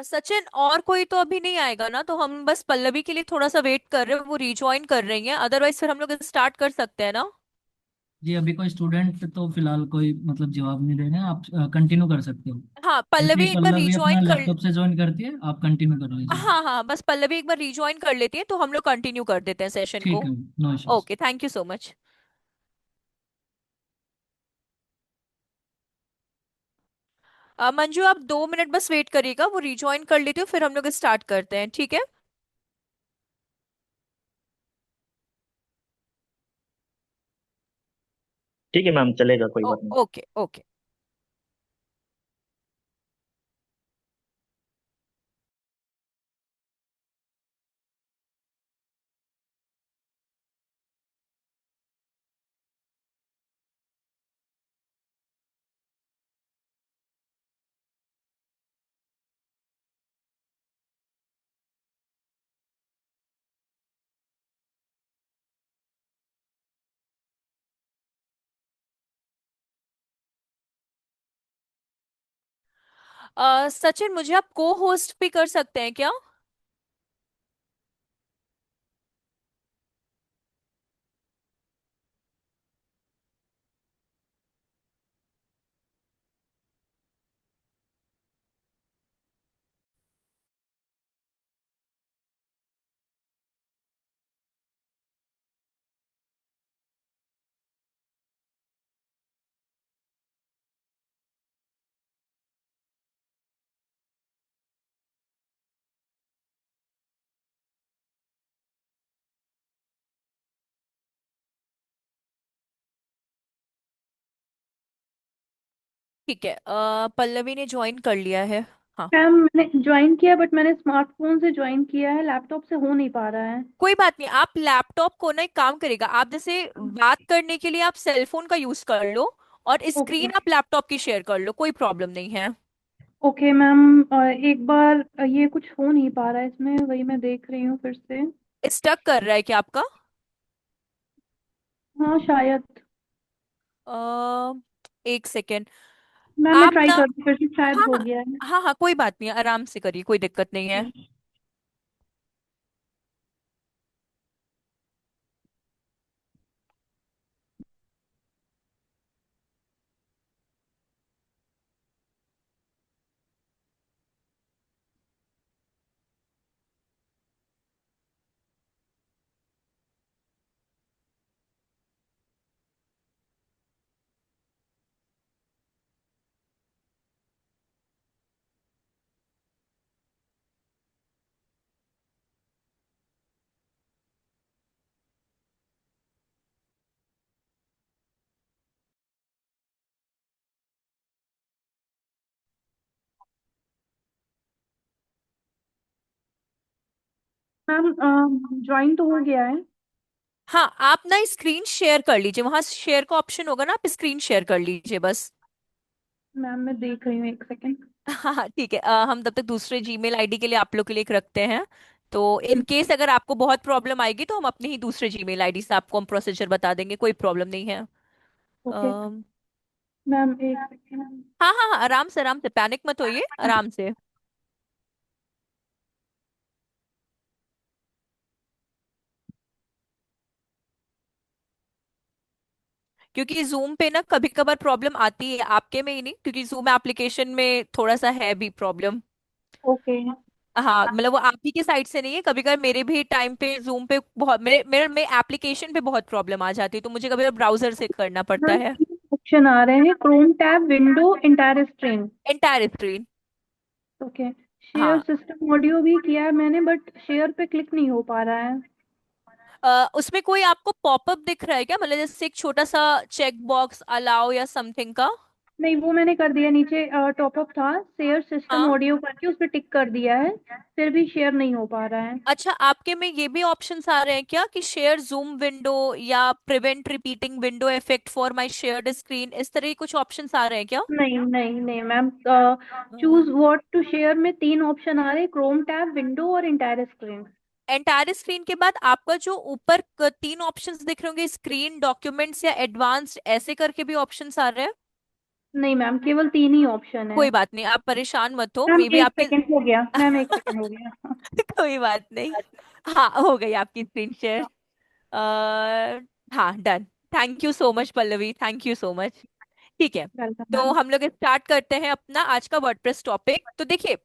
सचिन, और कोई तो अभी नहीं आएगा ना? तो हम बस पल्लवी के लिए थोड़ा सा वेट कर रहे हैं, वो रिज्वाइन कर रही है। अदरवाइज फिर हम लोग स्टार्ट कर सकते हैं ना? जी, अभी कोई स्टूडेंट तो फिलहाल कोई मतलब जवाब नहीं दे रहे हैं। आप कंटिन्यू कर सकते हो। हाँ, जैसे पल्लवी ही एक बार पल्लवी अपना रिज्वाइन कर। लैपटॉप से ज्वाइन करती है, आप कंटिन्यू कर लीजिए। हाँ हाँ, बस पल्लवी एक बार रिज्वाइन कर लेती है तो हम लोग कंटिन्यू कर देते हैं सेशन ठीक को। है। No issues. Okay, thank you so much. Manju, आप 2 मिनट बस वेट करिएगा, वो रिज्वाइन कर लेती हूँ, फिर हम लोग स्टार्ट करते हैं, ठीक है? ठीक है मैम, चलेगा, कोई ओ, बात नहीं। Okay okay. सचिन, मुझे आप को होस्ट भी कर सकते हैं क्या? ठीक है, पल्लवी ने ज्वाइन कर लिया है। हाँ। मैम मैंने ज्वाइन किया, बट मैंने स्मार्टफोन से ज्वाइन किया है, लैपटॉप से हो नहीं पा रहा है। कोई बात नहीं, आप लैपटॉप को ना एक काम करेगा, आप जैसे बात करने के लिए आप सेलफोन का यूज कर लो, और ओके। स्क्रीन आप लैपटॉप की शेयर कर लो, कोई प्रॉब्लम नहीं है। ओके मैम, एक बार ये कुछ हो नहीं पा रहा है इसमें, वही मैं देख रही हूँ फिर से। स्टक कर रहा है क्या आपका? हाँ शायद। अ, एक सेकेंड। मैम मैं आप ट्राई ना, कर फिर से, शायद हाँ हो हाँ, गया है। हाँ हाँ, कोई बात नहीं, आराम से करिए, कोई दिक्कत नहीं है। मैम ज्वाइन तो हो गया है। हाँ, आप ना स्क्रीन शेयर कर लीजिए, वहां शेयर का ऑप्शन होगा ना, आप स्क्रीन शेयर कर लीजिए बस। मैम मैं देख रही हूँ, एक सेकेंड। हाँ हाँ, ठीक है, हम तब तक दूसरे जीमेल आईडी के लिए आप लोग के लिए एक रखते हैं। तो इन केस अगर आपको बहुत प्रॉब्लम आएगी तो हम अपने ही दूसरे जीमेल आईडी से आपको हम प्रोसीजर बता देंगे, कोई प्रॉब्लम नहीं है। ओके अम, मैम, एक सेकेंड। हाँ हाँ हाँ, आराम से पैनिक मत होइए, आराम से। क्योंकि जूम पे ना कभी कभार प्रॉब्लम आती है, आपके में ही नहीं, क्योंकि जूम एप्लीकेशन में थोड़ा सा है भी प्रॉब्लम। ओके हाँ, मतलब वो आप ही के साइड से नहीं है, कभी कभार मेरे भी टाइम पे जूम पे बहुत, मेरे मेरे में एप्लीकेशन पे बहुत प्रॉब्लम आ जाती है, तो मुझे कभी कभार ब्राउजर से करना पड़ता मैम, है। ऑप्शन आ रहे हैं: Chrome tab, window, entire screen. Entire screen. Okay. Share हाँ, सिस्टम ऑडियो भी किया है मैंने, बट शेयर पे क्लिक नहीं हो पा रहा है। उसमें कोई आपको पॉपअप दिख रहा है क्या, मतलब जैसे एक छोटा सा चेक बॉक्स अलाउ या समथिंग का? नहीं, वो मैंने कर दिया, नीचे टॉपअप था, शेयर सिस्टम हाँ। ऑडियो करके उस पर टिक कर दिया है, फिर भी शेयर नहीं हो पा रहा है। अच्छा, आपके में ये भी ऑप्शंस आ रहे हैं क्या कि शेयर जूम विंडो या prevent repeating window effect for my shared screen, इस तरह के कुछ ऑप्शंस आ रहे हैं क्या? नहीं नहीं नहीं ma'am, choose what to share में 3 ऑप्शन आ रहे हैं: क्रोम टैब, विंडो और इंटायर स्क्रीन। एंटायर स्क्रीन के बाद आपका जो ऊपर 3 ऑप्शंस दिख रहे होंगे, स्क्रीन, डॉक्यूमेंट्स या एडवांस्ड, ऐसे करके भी ऑप्शंस आ रहे हैं। नहीं मैम, केवल 3 ही ऑप्शन है। कोई बात नहीं, आप परेशान मत हो, मैम मे बी एक आपके सेकंड हो गया, मैम एक सेकंड हो गया। कोई बात नहीं। हाँ, हो गई आपकी स्क्रीन शेयर। हाँ, done. Thank you so much Pallavi, thank you so much. ठीक है, वेलकम तो मैम। हम लोग स्टार्ट करते हैं अपना आज का वर्डप्रेस टॉपिक। तो देखिए,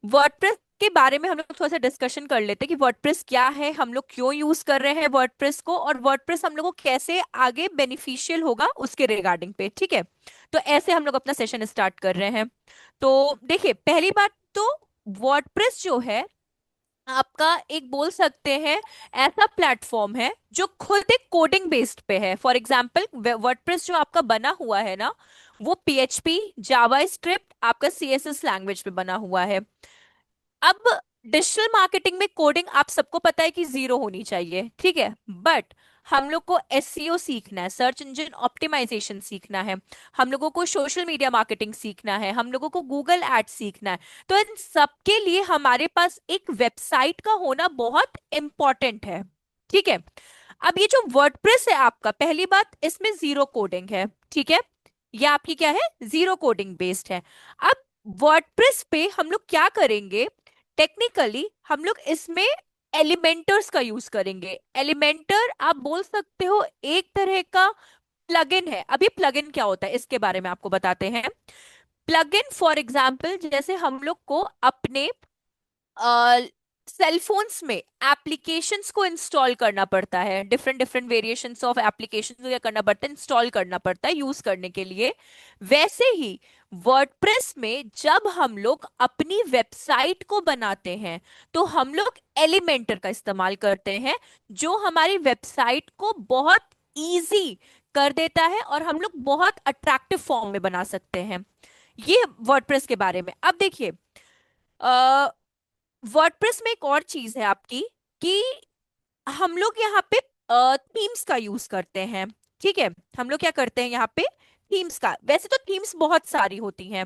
वर्डप्रेस के बारे में हम लोग थोड़ा सा डिस्कशन कर लेते हैं कि वर्डप्रेस क्या है, हम लोग क्यों यूज कर रहे हैं वर्डप्रेस को, और वर्डप्रेस हम लोग को कैसे आगे बेनिफिशियल होगा उसके रिगार्डिंग पे। ठीक है, तो ऐसे हम लोग अपना सेशन स्टार्ट कर रहे हैं। तो देखिए, पहली बात तो वर्डप्रेस जो है आपका एक बोल सकते हैं ऐसा प्लेटफॉर्म है जो खुद एक कोडिंग बेस्ड पे है। फॉर एग्जांपल, वर्डप्रेस जो आपका बना हुआ है ना, वो पीएचपी, जावा स्क्रिप्ट, आपका सीएसएस लैंग्वेज पे बना हुआ है। अब डिजिटल मार्केटिंग में कोडिंग आप सबको पता है कि जीरो होनी चाहिए, ठीक है, बट हम लोग को एसईओ सीखना है, सर्च इंजन ऑप्टिमाइजेशन सीखना है, हम लोगों को सोशल मीडिया मार्केटिंग सीखना है, हम लोगों को गूगल एड सीखना है। तो इन सब के लिए हमारे पास एक वेबसाइट का होना बहुत इंपॉर्टेंट है। ठीक है, अब ये जो वर्डप्रेस है आपका, पहली बात इसमें जीरो कोडिंग है। ठीक है, ये आपकी क्या है, जीरो कोडिंग बेस्ड है। अब वर्डप्रेस पे हम लोग क्या करेंगे, टेक्निकली हम लोग इसमें एलिमेंटर्स का यूज करेंगे। एलिमेंटर आप बोल सकते हो एक तरह का प्लगइन है। अब ये प्लगइन क्या होता है इसके बारे में आपको बताते हैं। प्लगइन फॉर एग्जांपल, जैसे हम लोग को अपने सेल फोन्स में एप्लीकेशंस को इंस्टॉल करना पड़ता है, different different variations of applications को क्या करना पड़ता है, इंस्टॉल करना पड़ता है यूज करने के लिए। वैसे ही वर्डप्रेस में जब हम लोग अपनी वेबसाइट को बनाते हैं तो हम लोग एलिमेंटर का इस्तेमाल करते हैं, जो हमारी वेबसाइट को बहुत इजी कर देता है और हम लोग बहुत अट्रैक्टिव फॉर्म में बना सकते हैं। ये वर्डप्रेस के बारे में। अब देखिए, वर्डप्रेस में एक और चीज है आपकी कि हम लोग यहाँ पे थीम्स का यूज करते हैं। ठीक है, हम लोग क्या करते हैं यहाँ पे, थीम्स का। वैसे तो थीम्स बहुत सारी होती हैं,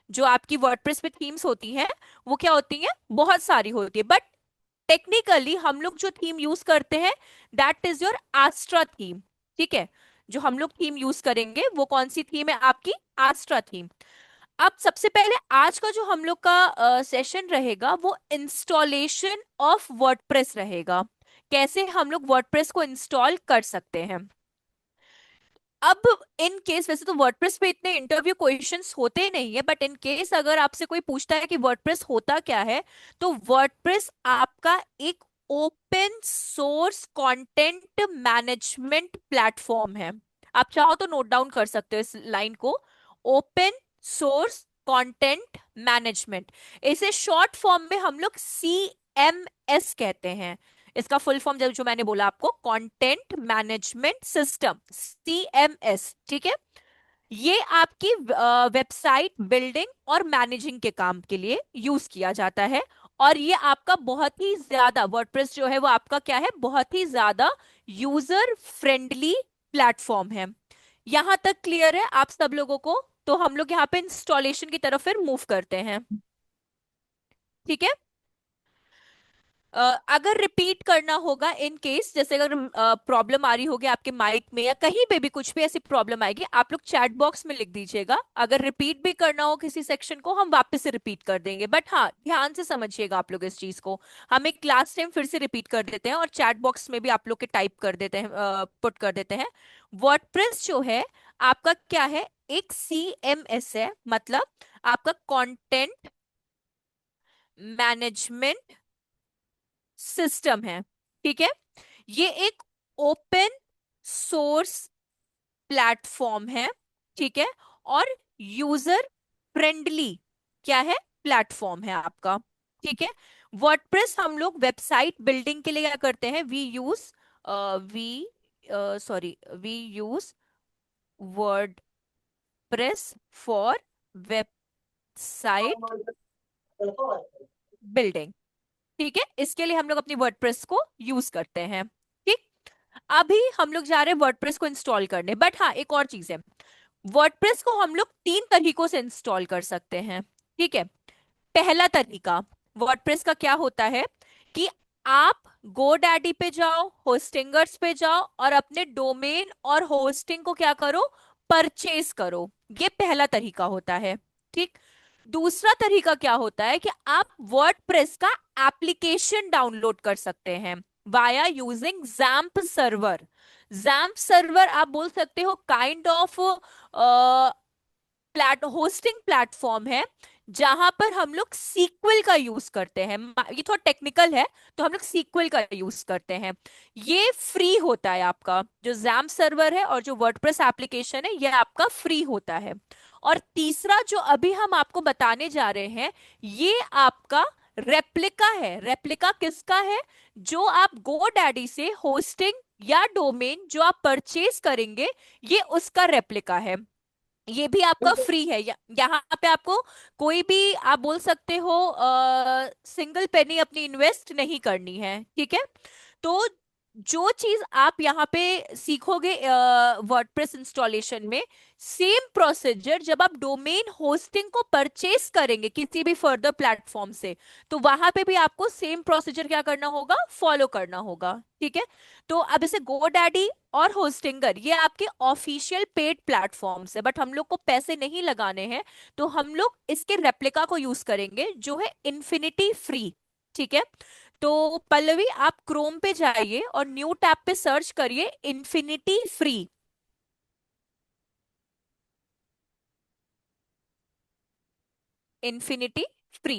जो आपकी वर्डप्रेस पे थीम्स होती हैं वो क्या होती हैं, बहुत सारी होती है, बट टेक्निकली हम लोग जो थीम यूज करते हैं दैट इज योर आस्ट्रा थीम। ठीक है, जो हम लोग थीम यूज करेंगे वो कौन सी थीम है, आपकी आस्ट्रा थीम। अब सबसे पहले आज का जो हम लोग का सेशन रहेगा वो इंस्टॉलेशन ऑफ वर्डप्रेस रहेगा, कैसे हम लोग वर्डप्रेस को इंस्टॉल कर सकते हैं। अब इन केस, वैसे तो वर्डप्रेस पे इतने इंटरव्यू क्वेश्चंस होते नहीं है, बट इन केस अगर आपसे कोई पूछता है कि वर्डप्रेस होता क्या है, तो वर्डप्रेस आपका एक open source content management platform है। आप चाहो तो नोट डाउन कर सकते हो इस लाइन को, ओपन सोर्स कंटेंट मैनेजमेंट। इसे शॉर्ट फॉर्म में हम लोग CMS कहते हैं। इसका फुल फॉर्म जब जो मैंने बोला आपको, कंटेंट मैनेजमेंट सिस्टम, CMS। ठीक है, ये आपकी वेबसाइट बिल्डिंग और मैनेजिंग के काम के लिए यूज किया जाता है। और ये आपका बहुत ही ज्यादा, वर्डप्रेस जो है वो आपका क्या है, बहुत ही ज्यादा यूजर फ्रेंडली प्लेटफॉर्म है। यहां तक क्लियर है आप सब लोगों को? तो हम लोग यहाँ पे इंस्टॉलेशन की तरफ फिर मूव करते हैं। ठीक है, अगर रिपीट करना होगा इन केस, जैसे अगर प्रॉब्लम आ रही होगी आपके माइक में या कहीं पे भी कुछ भी ऐसी प्रॉब्लम आएगी, आप लोग चैट बॉक्स में लिख दीजिएगा। अगर रिपीट भी करना हो किसी सेक्शन को, हम वापस से रिपीट कर देंगे, बट हाँ, ध्यान से समझिएगा आप लोग इस चीज को। हम एक क्लास टाइम फिर से रिपीट कर देते हैं और चैट बॉक्स में भी आप लोग के टाइप कर देते हैं, पुट कर देते हैं। वर्डप्रेस जो है आपका क्या है, एक CMS है, मतलब आपका कंटेंट मैनेजमेंट सिस्टम है। ठीक है, ये एक ओपन सोर्स प्लेटफॉर्म है। ठीक है, और यूजर फ्रेंडली क्या है, प्लेटफॉर्म है आपका। ठीक है, वर्डप्रेस हम लोग वेबसाइट बिल्डिंग के लिए क्या करते हैं, we sorry we use WordPress for website building. ठीक है, इसके लिए हम लोग अपनी वर्डप्रेस को यूज करते हैं। ठीक, अभी हम लोग जा रहे हैं वर्डप्रेस को इंस्टॉल करने, बट हाँ, एक और चीज है, वर्डप्रेस को हम लोग 3 तरीकों से इंस्टॉल कर सकते हैं। ठीक है, पहला तरीका वर्डप्रेस का क्या होता है कि आप GoDaddy पे जाओ, होस्टिंगर्स पे जाओ और अपने डोमेन और होस्टिंग को क्या करो, परचेज करो। ये पहला तरीका होता है। ठीक। दूसरा तरीका क्या होता है कि आप वर्डप्रेस का एप्लीकेशन डाउनलोड कर सकते हैं via using XAMPP server. XAMPP server आप बोल सकते हो काइंड ऑफ होस्टिंग प्लेटफॉर्म है, जहां पर हम लोग सीक्वल का यूज करते हैं। ये थोड़ा टेक्निकल है, तो हम लोग सीक्वल का यूज करते हैं। ये फ्री होता है आपका, जो जैम्प सर्वर है और जो वर्डप्रेस एप्लीकेशन है, ये आपका फ्री होता है। और तीसरा जो अभी हम आपको बताने जा रहे हैं, ये आपका रेप्लिका है। रेप्लिका किसका है? जो आप GoDaddy से होस्टिंग या डोमेन जो आप परचेज करेंगे, ये उसका रेप्लिका है। ये भी आपका फ्री है। यहाँ पे आपको कोई भी, आप बोल सकते हो, सिंगल पेनी अपनी इन्वेस्ट नहीं करनी है। ठीक है। तो जो चीज आप यहाँ पे सीखोगे वर्डप्रेस इंस्टॉलेशन में, सेम प्रोसीजर जब आप डोमेन होस्टिंग को परचेस करेंगे किसी भी फर्दर प्लेटफॉर्म से, तो वहां पे भी आपको सेम प्रोसीजर क्या करना होगा, फॉलो करना होगा। ठीक है। तो अब इसे GoDaddy और होस्टिंगर, ये आपके ऑफिशियल पेड प्लेटफॉर्म्स है, बट हम लोग को पैसे नहीं लगाने हैं, तो हम लोग इसके रेप्लिका को यूज करेंगे जो है इन्फिनिटी फ्री। ठीक है। तो पल्लवी, आप क्रोम पे जाइए और न्यू टैब पे सर्च करिए infinity free. Infinity free.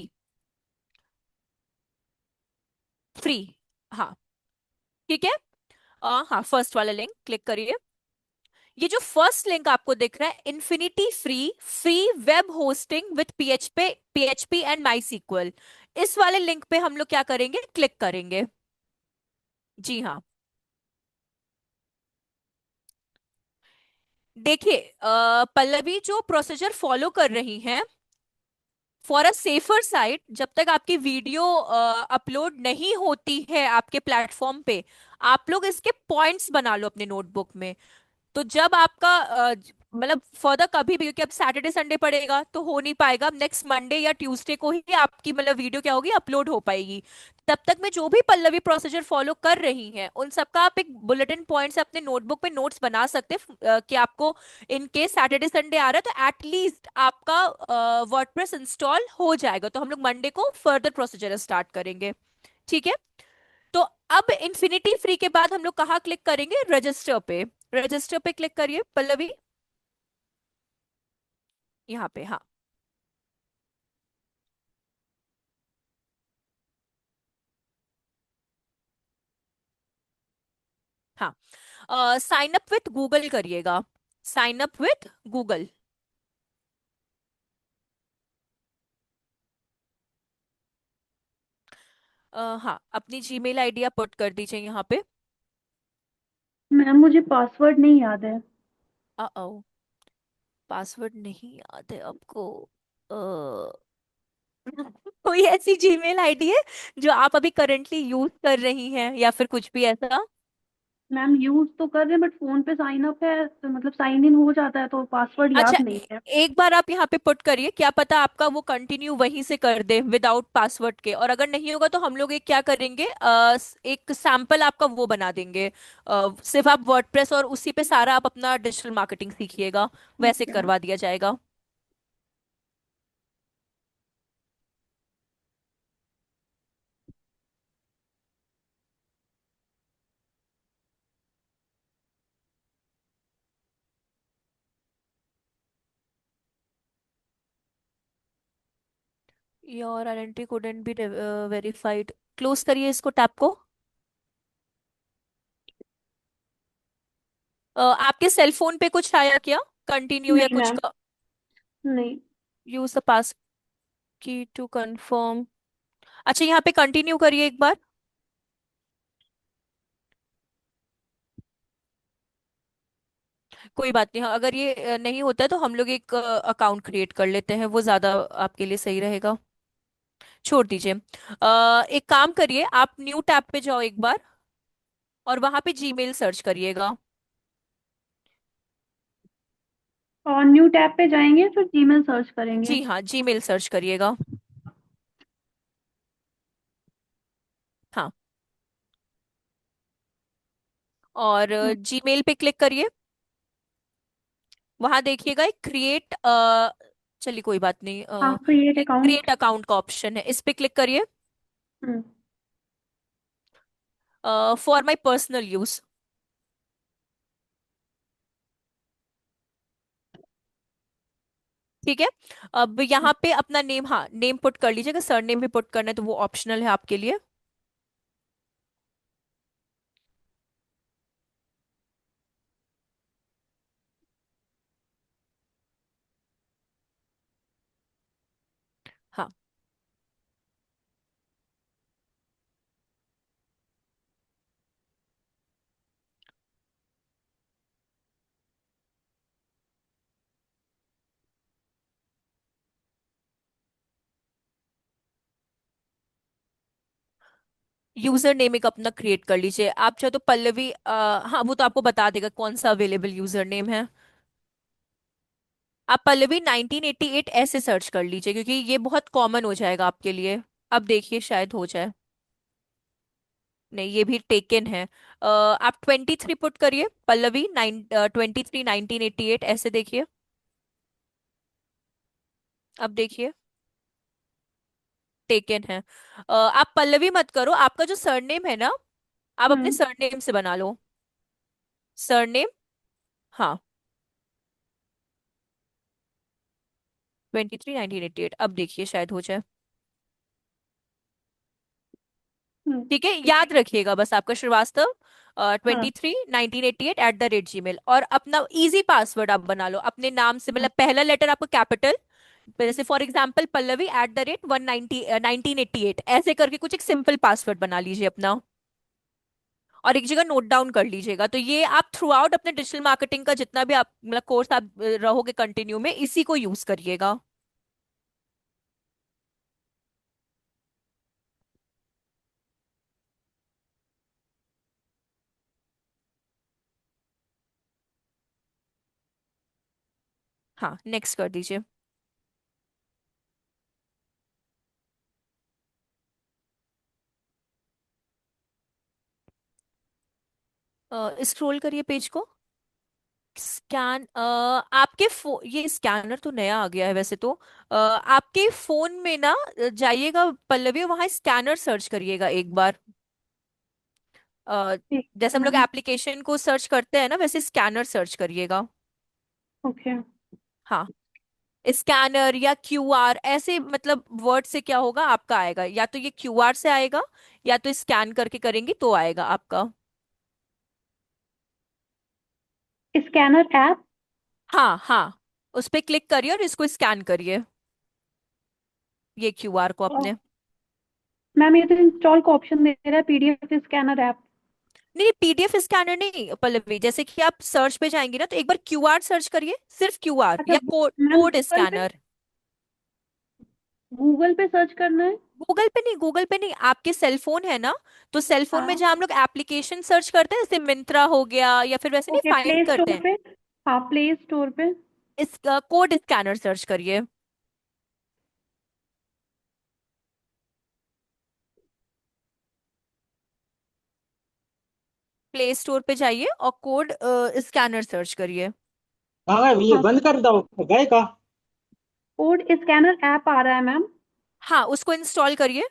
Free. हाँ। ठीक है। हाँ, फर्स्ट वाला लिंक क्लिक करिए। ये जो फर्स्ट लिंक आपको दिख रहा है, infinity free, free web hosting with PHP and MySQL, इस वाले लिंक पे हम लोग क्या करेंगे, क्लिक करेंगे। जी हाँ। देखिए पल्लवी, जो प्रोसीजर फॉलो कर रही हैं, फॉर अ सेफर साइड, जब तक आपकी वीडियो अपलोड नहीं होती है आपके प्लेटफॉर्म पे, आप लोग इसके पॉइंट्स बना लो अपने नोटबुक में। तो जब आपका मतलब फर्दर कभी भी, क्योंकि अब सैटरडे संडे पड़ेगा तो हो नहीं पाएगा, अब नेक्स्ट मंडे या ट्यूसडे को ही आपकी मतलब वीडियो क्या होगी, अपलोड हो पाएगी। तब तक में जो भी पल्लवी प्रोसीजर फॉलो कर रही हैं, उन सबका आप एक बुलेटिन पॉइंट से अपने नोटबुक पे नोट्स बना सकते हैं, कि आपको इन केस सैटरडे संडे आ रहा है तो एटलीस्ट आपका वर्डप्रेस इंस्टॉल हो जाएगा। तो हम लोग मंडे को फर्दर प्रोसीजर स्टार्ट करेंगे। ठीक है। तो अब इन्फिनिटी फ्री के बाद हम लोग कहाँ क्लिक करेंगे, रजिस्टर पे। रजिस्टर पे क्लिक करिए पल्लवी, यहाँ पे। हाँ। हाँ, साइन अप विथ गूगल करिएगा। Sign up with Google. हाँ, अपनी जीमेल आईडी आप पुट कर दीजिए यहाँ पे। मैम मुझे पासवर्ड नहीं याद है। ओ, पासवर्ड नहीं याद है आपको? अ, कोई ऐसी जीमेल आईडी है जो आप अभी करंटली यूज कर रही हैं, या फिर कुछ भी ऐसा? मैम यूज तो कर रहे हैं बट फोन पे साइन अप है तो मतलब साइन इन हो जाता है तो पासवर्ड अच्छा, याद नहीं है। एक बार आप यहाँ पे पुट करिए, क्या पता आपका वो कंटिन्यू वहीं से कर दे विदाउट पासवर्ड के। और अगर नहीं होगा तो हम लोग एक क्या करेंगे, एक सैंपल आपका वो बना देंगे। सिर्फ आप वर्डप्रेस और उसी पे सारा आप अपना डिजिटल मार्केटिंग सीखिएगा, ठीक वैसे है। करवा दिया जाएगा। Your identity couldn't be verified. Close करिए इसको, टैब को। आपके सेल फोन पे कुछ आया क्या, कंटिन्यू या नहीं कुछ मैम। का? नहीं। यूज द पास की टू कंफर्म। अच्छा, यहाँ पे कंटिन्यू करिए एक बार। कोई बात नहीं। हाँ, अगर ये नहीं होता है तो हम लोग एक अकाउंट क्रिएट कर लेते हैं, वो ज्यादा आपके लिए सही रहेगा। छोड़ दीजिए। एक काम करिए, आप न्यू टैब पे जाओ एक बार, और वहां पे जीमेल सर्च करिएगा। और न्यू टैब पे जाएंगे फिर जीमेल सर्च करेंगे। जी हाँ, जीमेल सर्च करिएगा। हाँ, और हम्म। जीमेल पे क्लिक करिए। वहां देखिएगा एक क्रिएट, चलिए कोई बात नहीं, हाँ, क्रिएट अकाउंट। क्रिएट अकाउंट का ऑप्शन है, इस पे क्लिक करिए। हम्म। For my personal use. ठीक है। अब यहाँ पे अपना नेम, हाँ नेम पुट कर लीजिएगा, सर नेम भी पुट करना है तो वो ऑप्शनल है आपके लिए। हाँ, यूजर नेम एक अपना क्रिएट कर लीजिए। आप चाहे तो पल्लवी, हाँ वो तो आपको बता देगा कौन सा अवेलेबल यूजर नेम है। आप पल्लवी 1988 ऐसे सर्च कर लीजिए, क्योंकि ये बहुत कॉमन हो जाएगा आपके लिए। अब देखिए शायद हो जाए। नहीं, ये भी टेकन है। आप 23 पुट करिए, पल्लवी 23 1988 ऐसे देखिए। अब देखिए टेकन है। आप पल्लवी मत करो, आपका जो सरनेम है ना, आप अपने हम्म। सरनेम से बना लो। सरनेम, हाँ 23 1988, अब देखिए शायद हो जाए। हम्म। ठीक है, याद रखिएगा बस आपका श्रीवास्तव हाँ। 23 1988 @, और अपना इजी पासवर्ड आप बना लो अपने नाम से, मतलब पहला लेटर आपको कैपिटल, जैसे फॉर एग्जाम्पल पल्लवी @190 1988 ऐसे करके कुछ एक सिंपल पासवर्ड बना लीजिए अपना, और एक जगह नोट डाउन कर लीजिएगा। तो ये आप थ्रू आउट अपने डिजिटल मार्केटिंग का जितना भी आप मतलब कोर्स आप रहोगे कंटिन्यू में, इसी को यूज करिएगा। हाँ, नेक्स्ट कर दीजिए। स्क्रॉल करिए पेज को। स्कैन, आपके ये स्कैनर तो नया आ गया है वैसे तो। आपके फोन में ना जाइएगा पल्लवी, वहां स्कैनर सर्च करिएगा एक बार। अ, ठीक जैसे है हम लोग मैम। एप्लीकेशन को सर्च करते हैं ना, वैसे स्कैनर सर्च करिएगा। ओके। हाँ, स्कैनर या क्यूआर ऐसे मतलब वर्ड से क्या होगा आपका आएगा, या तो ये क्यूआर से आएगा, या तो स्कैन करके करेंगी तो आएगा आपका। Scanner app. हाँ हाँ, उस पे क्लिक करिए और इसको स्कैन करिए, ये क्यूआर को अपने। मैम ये तो इंस्टॉल का ऑप्शन दे रहा है, पीडीएफ स्कैनर ऐप। नहीं, पीडीएफ स्कैनर नहीं पल्लवी, जैसे कि आप सर्च पे जाएंगे ना तो एक बार क्यूआर सर्च करिए, सिर्फ क्यूआर, अच्छा, या code ma'am code scanner. Google पे सर्च करना है। गूगल पे नहीं, गूगल पे नहीं, आपके सेल फोन है ना, तो सेल फोन में हाँ। जहाँ हम लोग एप्लीकेशन सर्च करते हैं, जैसे मिंत्रा हो गया या फिर वैसे नहीं ओके, फाइंड प्ले करते स्टोर हैं, पे। हाँ, प्ले स्टोर पे। इस कोड स्कैनर सर्च करिए। प्ले स्टोर पे जाइए और कोड स्कैनर सर्च करिए। हाँ ये हाँ, बंद कर दो गए का। कोड स्कैनर ऐप आ रहा है मैम। हाँ, उसको इंस्टॉल करिए।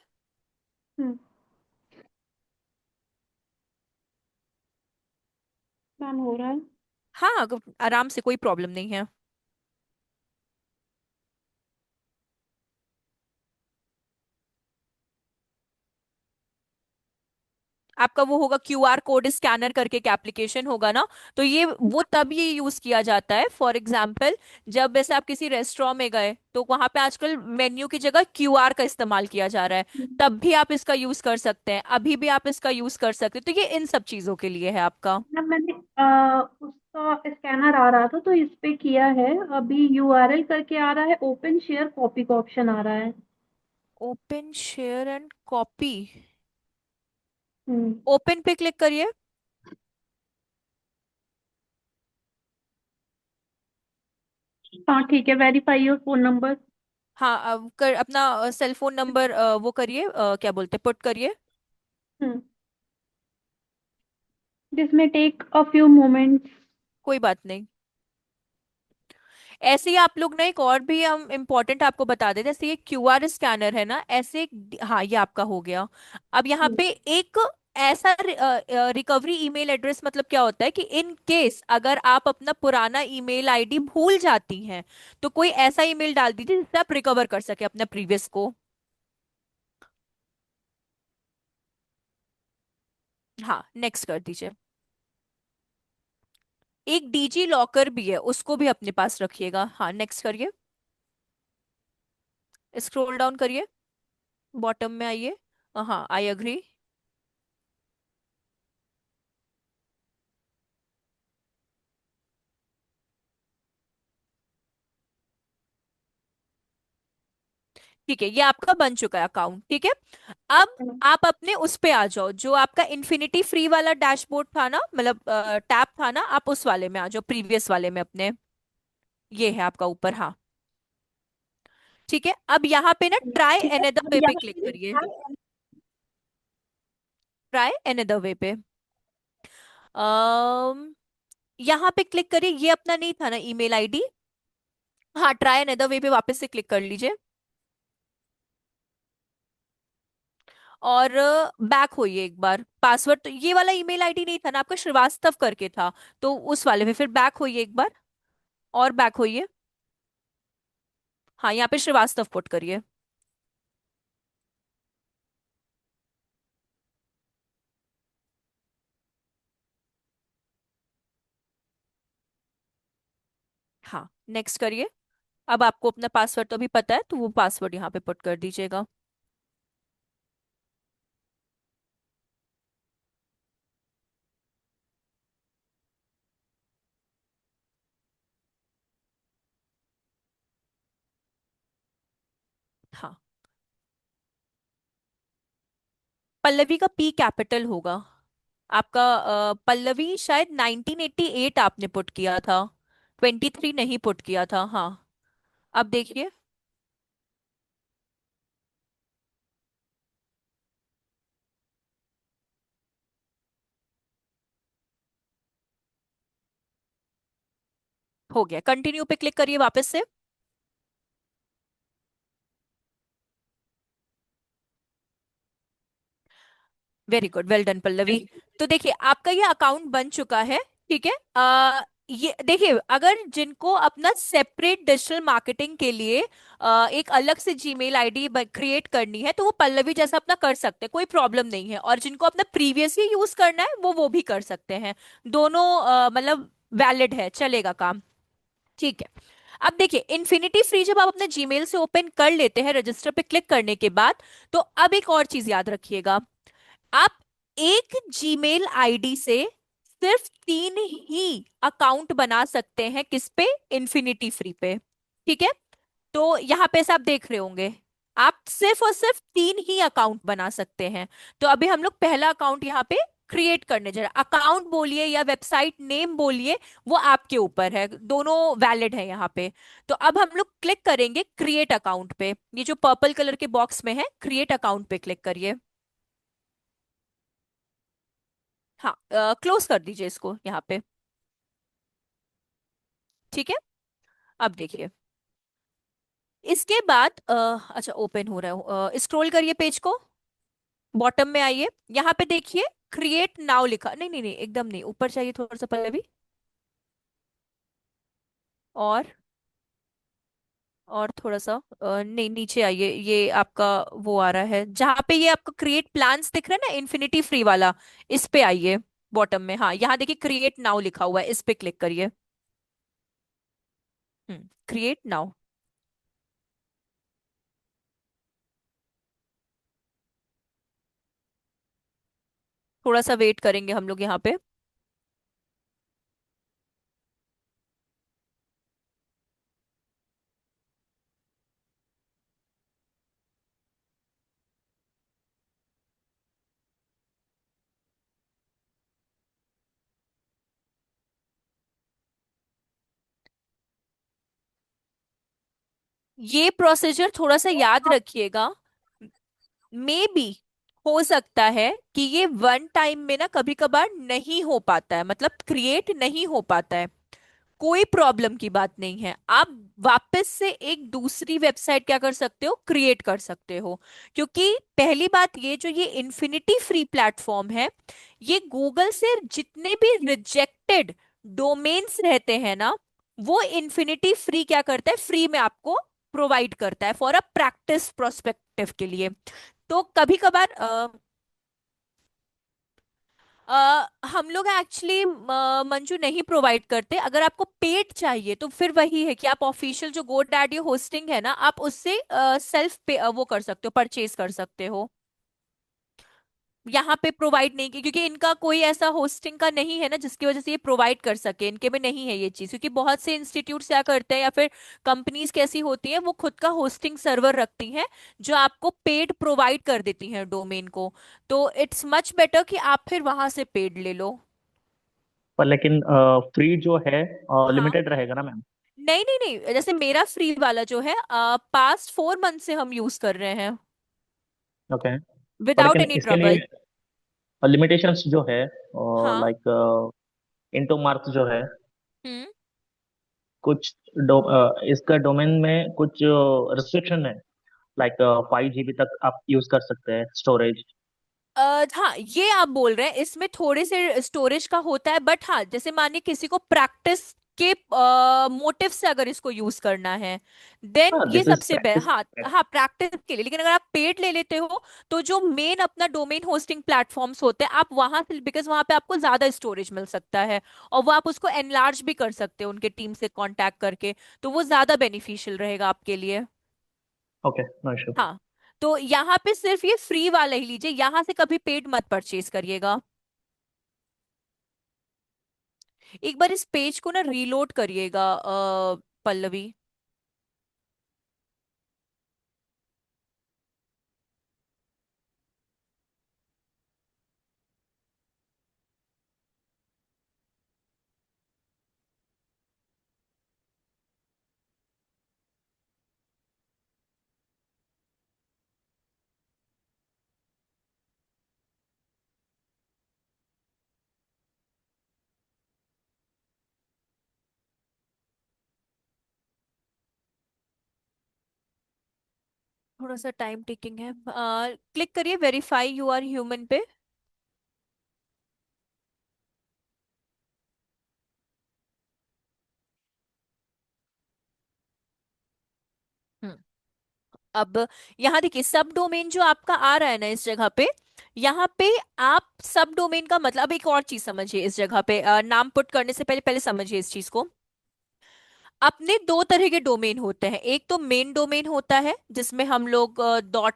हम्म। मैम हो रहा है। हाँ, आराम से, कोई प्रॉब्लम नहीं है। आपका वो होगा क्यूआर कोड स्कैनर करके एक एप्लीकेशन होगा ना, तो ये वो तब ये यूज किया जाता है, फॉर एग्जाम्पल जब वैसे आप किसी रेस्टोरेंट में गए तो वहां पे आजकल मेन्यू की जगह क्यूआर का इस्तेमाल किया जा रहा है, तब भी आप इसका यूज कर सकते हैं, अभी भी आप इसका यूज कर सकते हैं, तो ये इन सब चीजों के लिए है आपका। मैम मैंने उसका स्कैनर आ रहा था तो इस पे किया है। अभी यूआरएल करके आ रहा है, ओपन शेयर कॉपी का ऑप्शन आ रहा है। Open share and copy, hmm. Open पे क्लिक करिए। हाँ ठीक है, वेरीफाई योर फोन नंबर। हाँ, अपना सेल फोन नंबर वो करिए, क्या बोलते हैं, पुट करिए। हम्म। दिस में टेक अ फ्यू मोमेंट्स। कोई बात नहीं। ऐसे ही आप लोग ना, एक और भी हम इम्पोर्टेंट आपको बता देते हैं, जैसे ये क्यूआर स्कैनर है ना, ऐसे हाँ ये आपका हो गया। अब यहाँ पे एक ऐसा रिकवरी ईमेल एड्रेस, मतलब क्या होता है कि इन केस अगर आप अपना पुराना ईमेल आईडी भूल जाती हैं, तो कोई ऐसा ईमेल डाल दीजिए जिससे आप रिकवर कर सके अपने प्रीवियस को। हाँ नेक्स्ट कर दीजिए। एक डीजी लॉकर भी है, उसको भी अपने पास रखिएगा। हाँ नेक्स्ट करिए, स्क्रॉल डाउन करिए, बॉटम में आइए। हाँ आई अग्री। ठीक है, ये आपका बन चुका है अकाउंट, ठीक है। अब आप अपने उस पे आ जाओ, जो आपका इन्फिनिटी फ्री वाला डैशबोर्ड था ना, मतलब टैब था ना, आप उस वाले में आ जाओ, प्रीवियस वाले में अपने। ये है आपका ऊपर, हाँ। ठीक है, अब यहाँ पे ना ट्राई अनदर वे पे क्लिक करिए। ट्राई अनदर वे पे अम यहाँ पे क्लिक करिए। ये अपना नहीं था ना ईमेल आईडी? हाँ, ट्राई अनदर वे पे वापस से क्लिक कर लीजिए, और बैक होइए एक बार। पासवर्ड तो ये वाला ईमेल आईडी नहीं था ना आपका, श्रीवास्तव करके था, तो उस वाले पे फिर बैक होइए एक बार, और बैक होइए। हाँ, यहाँ पे श्रीवास्तव पुट करिए। हाँ नेक्स्ट करिए। अब आपको अपना पासवर्ड तो अभी पता है, तो वो पासवर्ड यहाँ पे पुट कर दीजिएगा। हाँ, पल्लवी का पी कैपिटल होगा आपका। पल्लवी शायद 1988 आपने पुट किया था, 23 नहीं पुट किया था। हाँ, अब देखिए। हो गया, कंटिन्यू पे क्लिक करिए वापस से। Very good, well done Pallavi. तो देखिए आपका ये अकाउंट बन चुका है, ठीक है। ये देखिए, अगर जिनको अपना सेपरेट डिजिटल मार्केटिंग के लिए एक अलग से जीमेल आईडी क्रिएट करनी है, तो वो पल्लवी जैसा अपना कर सकते हैं, कोई प्रॉब्लम नहीं है। और जिनको अपना प्रीवियस ही यूज करना है, वो भी कर सकते हैं। दोनों मतलब वैलिड है, चलेगा काम, ठीक है। अब देखिए, इन्फिनिटी फ्री जब आप अपने जीमेल से ओपन कर लेते हैं रजिस्टर पे क्लिक करने के बाद, तो अब एक और चीज याद रखिएगा। आप एक जीमेल आईडी से सिर्फ 3 ही अकाउंट बना सकते हैं, किस पे? इन्फिनिटी फ्री पे, ठीक है। तो यहाँ पे से आप देख रहे होंगे, आप सिर्फ और सिर्फ 3 ही अकाउंट बना सकते हैं। तो अभी हम लोग पहला अकाउंट यहाँ पे क्रिएट करने जा रहे हैं। अकाउंट बोलिए या वेबसाइट नेम बोलिए, वो आपके ऊपर है, दोनों वैलिड है यहाँ पे। तो अब हम लोग क्लिक करेंगे क्रिएट अकाउंट पे, ये जो पर्पल कलर के बॉक्स में है, क्रिएट अकाउंट पे क्लिक करिए। हाँ, क्लोज कर दीजिए इसको यहाँ पे, ठीक है। अब देखिए, इसके बाद अच्छा ओपन हो रहा है, स्क्रॉल करिए पेज को, बॉटम में आइए, यहाँ पे देखिए क्रिएट नाउ लिखा। नहीं नहीं नहीं, एकदम नहीं, ऊपर चाहिए थोड़ा सा पल्लवी, और थोड़ा सा नहीं, नीचे आइए। ये आपका वो आ रहा है जहाँ पे ये आपका क्रिएट प्लान्स दिख रहा है ना, इन्फिनिटी फ्री वाला, इस पे आइए बॉटम में। हाँ, यहाँ देखिए क्रिएट नाउ लिखा हुआ है, इस पे क्लिक करिए। Create now. थोड़ा सा वेट करेंगे हम लोग यहाँ पे। ये प्रोसीजर थोड़ा सा याद रखिएगा। मे बी हो सकता है कि ये वन टाइम में ना कभी कभार नहीं हो पाता है, मतलब क्रिएट नहीं हो पाता है। कोई प्रॉब्लम की बात नहीं है। आप वापस से एक दूसरी वेबसाइट क्या कर सकते हो, क्रिएट कर सकते हो। क्योंकि पहली बात ये, जो ये इन्फिनिटी फ्री प्लेटफॉर्म है, ये गूगल से जितने भी रिजेक्टेड डोमेन्स रहते हैं ना, वो इन्फिनिटी फ्री क्या करता है, फ्री में आपको प्रोवाइड करता है फॉर अ प्रैक्टिस प्रोस्पेक्टिव के लिए। तो कभी कभार हम लोग एक्चुअली मंजू नहीं प्रोवाइड करते। अगर आपको पेड चाहिए तो फिर वही है कि आप ऑफिशियल जो गोडैडी होस्टिंग है ना, आप उससे सेल्फ पे वो कर सकते हो, परचेज कर सकते हो। यहाँ पे प्रोवाइड नहीं की, क्योंकि इनका कोई ऐसा होस्टिंग का नहीं है ना जिसकी वजह से ये प्रोवाइड कर सके, इनके में नहीं है ये चीज। क्योंकि बहुत से इंस्टीट्यूट क्या करते हैं या फिर कंपनीज कैसी होती हैं, वो खुद का होस्टिंग सर्वर रखती हैं जो आपको पेड प्रोवाइड कर देती हैं डोमेन को। तो इट्स मच बेटर कि आप फिर वहां से पेड ले लो। पर लेकिन फ्री जो है हाँ, लिमिटेड रहेगा ना मैम? नहीं नहीं नहीं, जैसे मेरा फ्री वाला जो है, पास्ट 4 मंथ से हम यूज कर रहे हैं ओके। पर विदाउट लेकिन एनी इसके लिए ट्रबल। लिमिटेशंस जो है, हाँ। लाइक इंटू मार्क्स जो है, हम्म। कुछ इसका डोमेन में कुछ रिस्ट्रिक्शन है, लाइक 5 GB तक आप यूज कर सकते हैं स्टोरेज। हाँ, ये आप बोल रहे हैं, इसमें थोड़े से स्टोरेज का होता है, बट हाँ, जैसे मानिए किसी को प्रैक्टिस के मोटिव से अगर इसको यूज करना है, देन हाँ, ये दिस इज सबसे प्रैक्टिस। हाँ हाँ, प्रैक्टिस के लिए। लेकिन अगर आप पेड ले लेते हो, तो जो मेन अपना डोमेन होस्टिंग प्लेटफॉर्म्स होते हैं, आप वहां से, बिकॉज वहां पे आपको ज्यादा स्टोरेज मिल सकता है, और वो आप उसको एनलार्ज भी कर सकते हो उनके टीम से कांटेक्ट करके, तो वो ज्यादा बेनिफिशियल रहेगा आपके लिए। Okay, no issue. हाँ, तो यहाँ पे सिर्फ ये फ्री वाला ही लीजिए, यहाँ से कभी पेड मत परचेज करिएगा। एक बार इस पेज को ना रीलोड करिएगा पल्लवी। थोड़ा सा टाइम टेकिंग है, क्लिक करिए वेरीफाई यू आर ह्यूमन पे। हम्म। अब यहाँ देखिए, सब डोमेन जो आपका आ रहा है ना इस जगह पे, यहाँ पे आप सब डोमेन का मतलब, अब एक और चीज समझिए इस जगह पे, नाम पुट करने से पहले पहले समझिए इस चीज को। अपने दो तरह के डोमेन होते हैं। एक तो मेन डोमेन होता है जिसमें हम लोग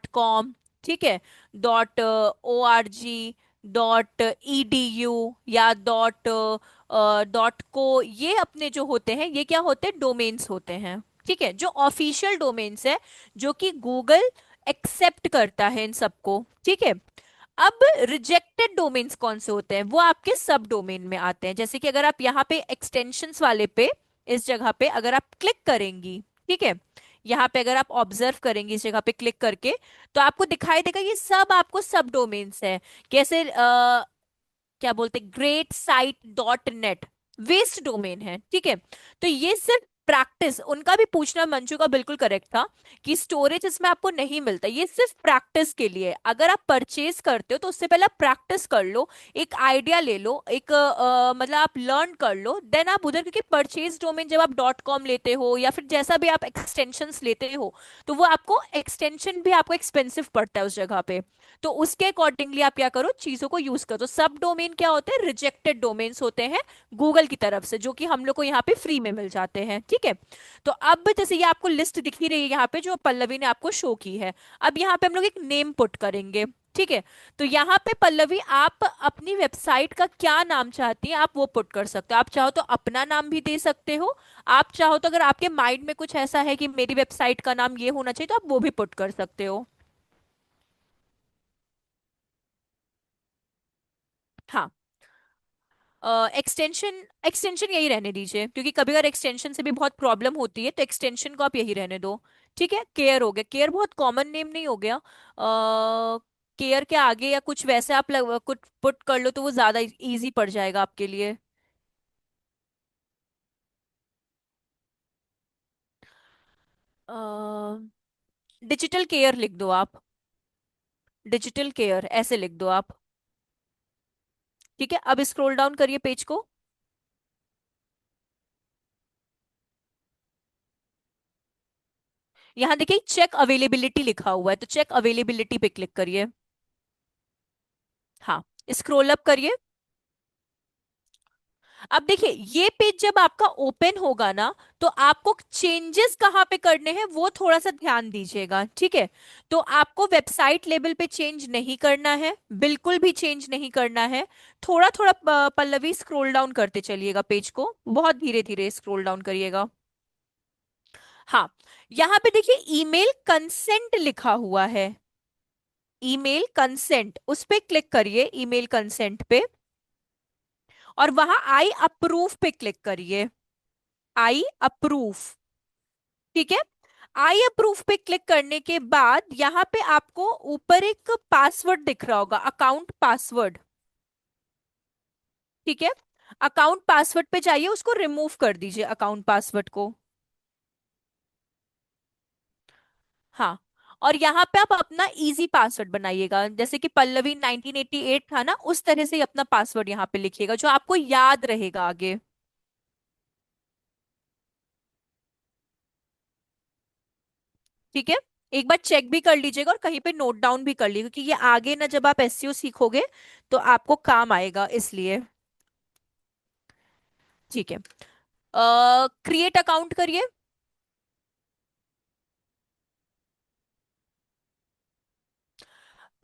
.com, ठीक है, .org, .edu या .co, ये अपने जो होते हैं, ये क्या होते हैं, डोमेन्स होते हैं। ठीक है, जो ऑफिशियल डोमेन्स है, जो कि गूगल एक्सेप्ट करता है इन सबको। ठीक है। अब रिजेक्टेड डोमेन्स कौन से होते हैं, वो आपके सब डोमेन में आते हैं। जैसे कि अगर आप यहाँ पे एक्सटेंशंस वाले पे, इस जगह पे अगर आप क्लिक करेंगी, ठीक है, यहाँ पे अगर आप ऑब्जर्व करेंगी इस जगह पे क्लिक करके, तो आपको दिखाई देगा ये सब आपको सब डोमेन्स है। कैसे क्या बोलते, great site .net west domain है। ठीक है, तो ये सिर्फ प्रैक्टिस, उनका भी पूछना मंजू का बिल्कुल करेक्ट था कि स्टोरेज इसमें आपको नहीं मिलता, ये सिर्फ प्रैक्टिस के लिए है। अगर आप परचेज करते हो तो उससे पहले प्रैक्टिस कर लो, एक आइडिया ले लो, एक मतलब आप लर्न कर लो, देन आप उधर, क्योंकि परचेज डोमेन जब आप .com लेते हो या फिर जैसा भी आप एक्सटेंशंस लेते हो, तो वो आपको एक्सटेंशन भी आपको एक्सपेंसिव पड़ता है उस जगह पे। तो उसके अकॉर्डिंगली आप क्या करो, चीजों को यूज करो। तो सब डोमेन क्या होते हैं, रिजेक्टेड डोमेन्स होते हैं गूगल की तरफ से, जो कि हम लोग को यहाँ पे फ्री में मिल जाते हैं। ठीक है, तो अब जैसे ये आपको लिस्ट दिख ही रही है यहाँ पे, जो पल्लवी ने आपको शो की है। अब यहाँ पे हम लोग एक नेम पुट करेंगे। ठीक है, तो यहाँ पे पल्लवी आप अपनी वेबसाइट का क्या नाम चाहती हैं, आप वो पुट कर सकते हो। आप चाहो तो अपना नाम भी दे सकते हो, आप चाहो तो अगर आपके माइंड में कुछ ऐसा है कि मेरी वेबसाइट का नाम ये होना चाहिए, तो आप वो भी पुट कर सकते हो। हाँ, एक्सटेंशन एक्सटेंशन यही रहने दीजिए, क्योंकि कभी अगर एक्सटेंशन से भी बहुत प्रॉब्लम होती है, तो एक्सटेंशन को आप यही रहने दो। ठीक है, केयर हो गया, केयर बहुत कॉमन नेम नहीं हो गया, केयर के आगे या कुछ वैसे आप कुछ पुट कर लो, तो वो ज्यादा इजी पड़ जाएगा आपके लिए। डिजिटल केयर लिख दो आप, डिजिटल केयर ऐसे लिख दो आप। ठीक है, अब स्क्रॉल डाउन करिए पेज को। यहां देखिए चेक अवेलेबिलिटी लिखा हुआ है, तो चेक अवेलेबिलिटी पे क्लिक करिए। हाँ, स्क्रॉल अप करिए। अब देखिए ये पेज जब आपका ओपन होगा ना, तो आपको चेंजेस कहाँ पे करने हैं वो थोड़ा सा ध्यान दीजिएगा, ठीक है। तो आपको वेबसाइट लेवल पे चेंज नहीं करना है, बिल्कुल भी चेंज नहीं करना है। थोड़ा थोड़ा पल्लवी स्क्रॉल डाउन करते चलिएगा पेज को, बहुत धीरे धीरे स्क्रॉल डाउन करिएगा। हाँ, यहाँ पे देखिए ईमेल कंसेंट लिखा हुआ है, ईमेल कंसेंट, उस पे क्लिक करिए, ईमेल कंसेंट पे। और वहां आई अप्रूव पे क्लिक करिए, आई अप्रूव। ठीक है, आई अप्रूव पे क्लिक करने के बाद यहां पे आपको ऊपर एक पासवर्ड दिख रहा होगा, अकाउंट पासवर्ड। ठीक है, अकाउंट पासवर्ड पे जाइए, उसको रिमूव कर दीजिए अकाउंट पासवर्ड को। हाँ, और यहाँ पे आप अपना इजी पासवर्ड बनाइएगा, जैसे कि पल्लवी 1988 था ना, उस तरह से ही अपना पासवर्ड यहाँ पे लिखिएगा जो आपको याद रहेगा आगे। ठीक है, एक बार चेक भी कर लीजिएगा और कहीं पे नोट डाउन भी कर लीजिएगा, क्योंकि ये आगे ना जब आप एसईओ सीखोगे तो आपको काम आएगा, इसलिए। ठीक है, क्रिएट अकाउंट करिए।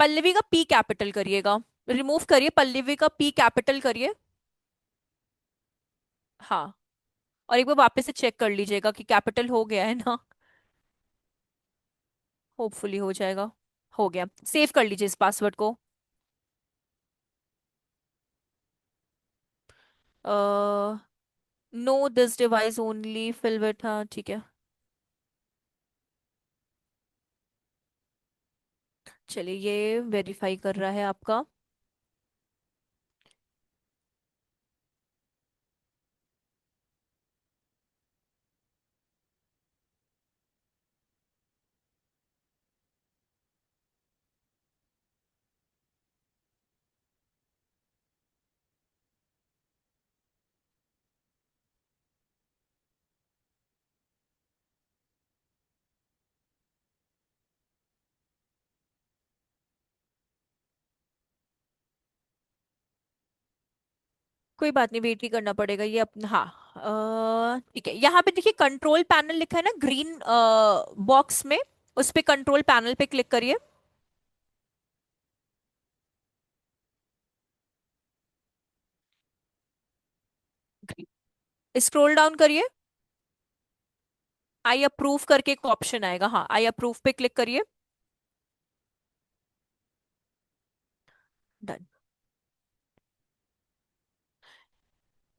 पल्लवी का पी कैपिटल करिएगा, रिमूव करिए, पल्लवी का पी कैपिटल करिए। हाँ, और एक बार वापस से चेक कर लीजिएगा कि कैपिटल हो गया है ना, होपफुली हो जाएगा। हो गया, सेव कर लीजिए इस पासवर्ड को। No this device only fill with, हाँ ठीक है। चलिए ये वेरीफाई कर रहा है आपका। कोई बात नहीं, वेट ही करना पड़ेगा ये अपना। हाँ, ठीक है, यहाँ पे देखिए कंट्रोल पैनल लिखा है ना ग्रीन बॉक्स में, उस पे कंट्रोल पैनल पे क्लिक करिए। स्क्रॉल डाउन करिए, आई अप्रूव करके एक ऑप्शन आएगा, हाँ आई अप्रूव पे क्लिक करिए। डन।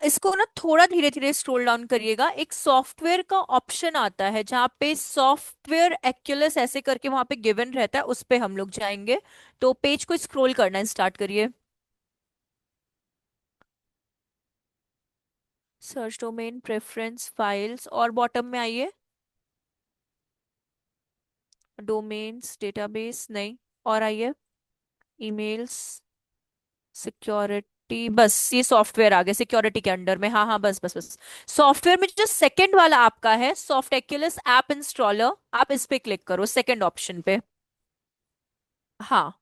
इसको ना थोड़ा धीरे धीरे स्क्रॉल डाउन करिएगा, एक सॉफ्टवेयर का ऑप्शन आता है जहाँ पे सॉफ्टवेयर एक्युलस ऐसे करके वहां पे गिवन रहता है, उस पे हम लोग जाएंगे। तो पेज को स्क्रॉल करना स्टार्ट करिए। सर्च डोमेन, प्रेफरेंस, फाइल्स, और बॉटम में आइए, डोमेन्स, डेटाबेस नहीं, और आइए ईमेल्स, सिक्योरिटी, बस ये सॉफ्टवेयर आ गया सिक्योरिटी के अंडर में। हाँ हाँ, बस बस बस। सॉफ्टवेयर में जो सेकंड वाला आपका है सॉफ्ट एक्युलस ऐप इंस्टॉलर, आप इस पे क्लिक करो सेकंड ऑप्शन पे। हाँ,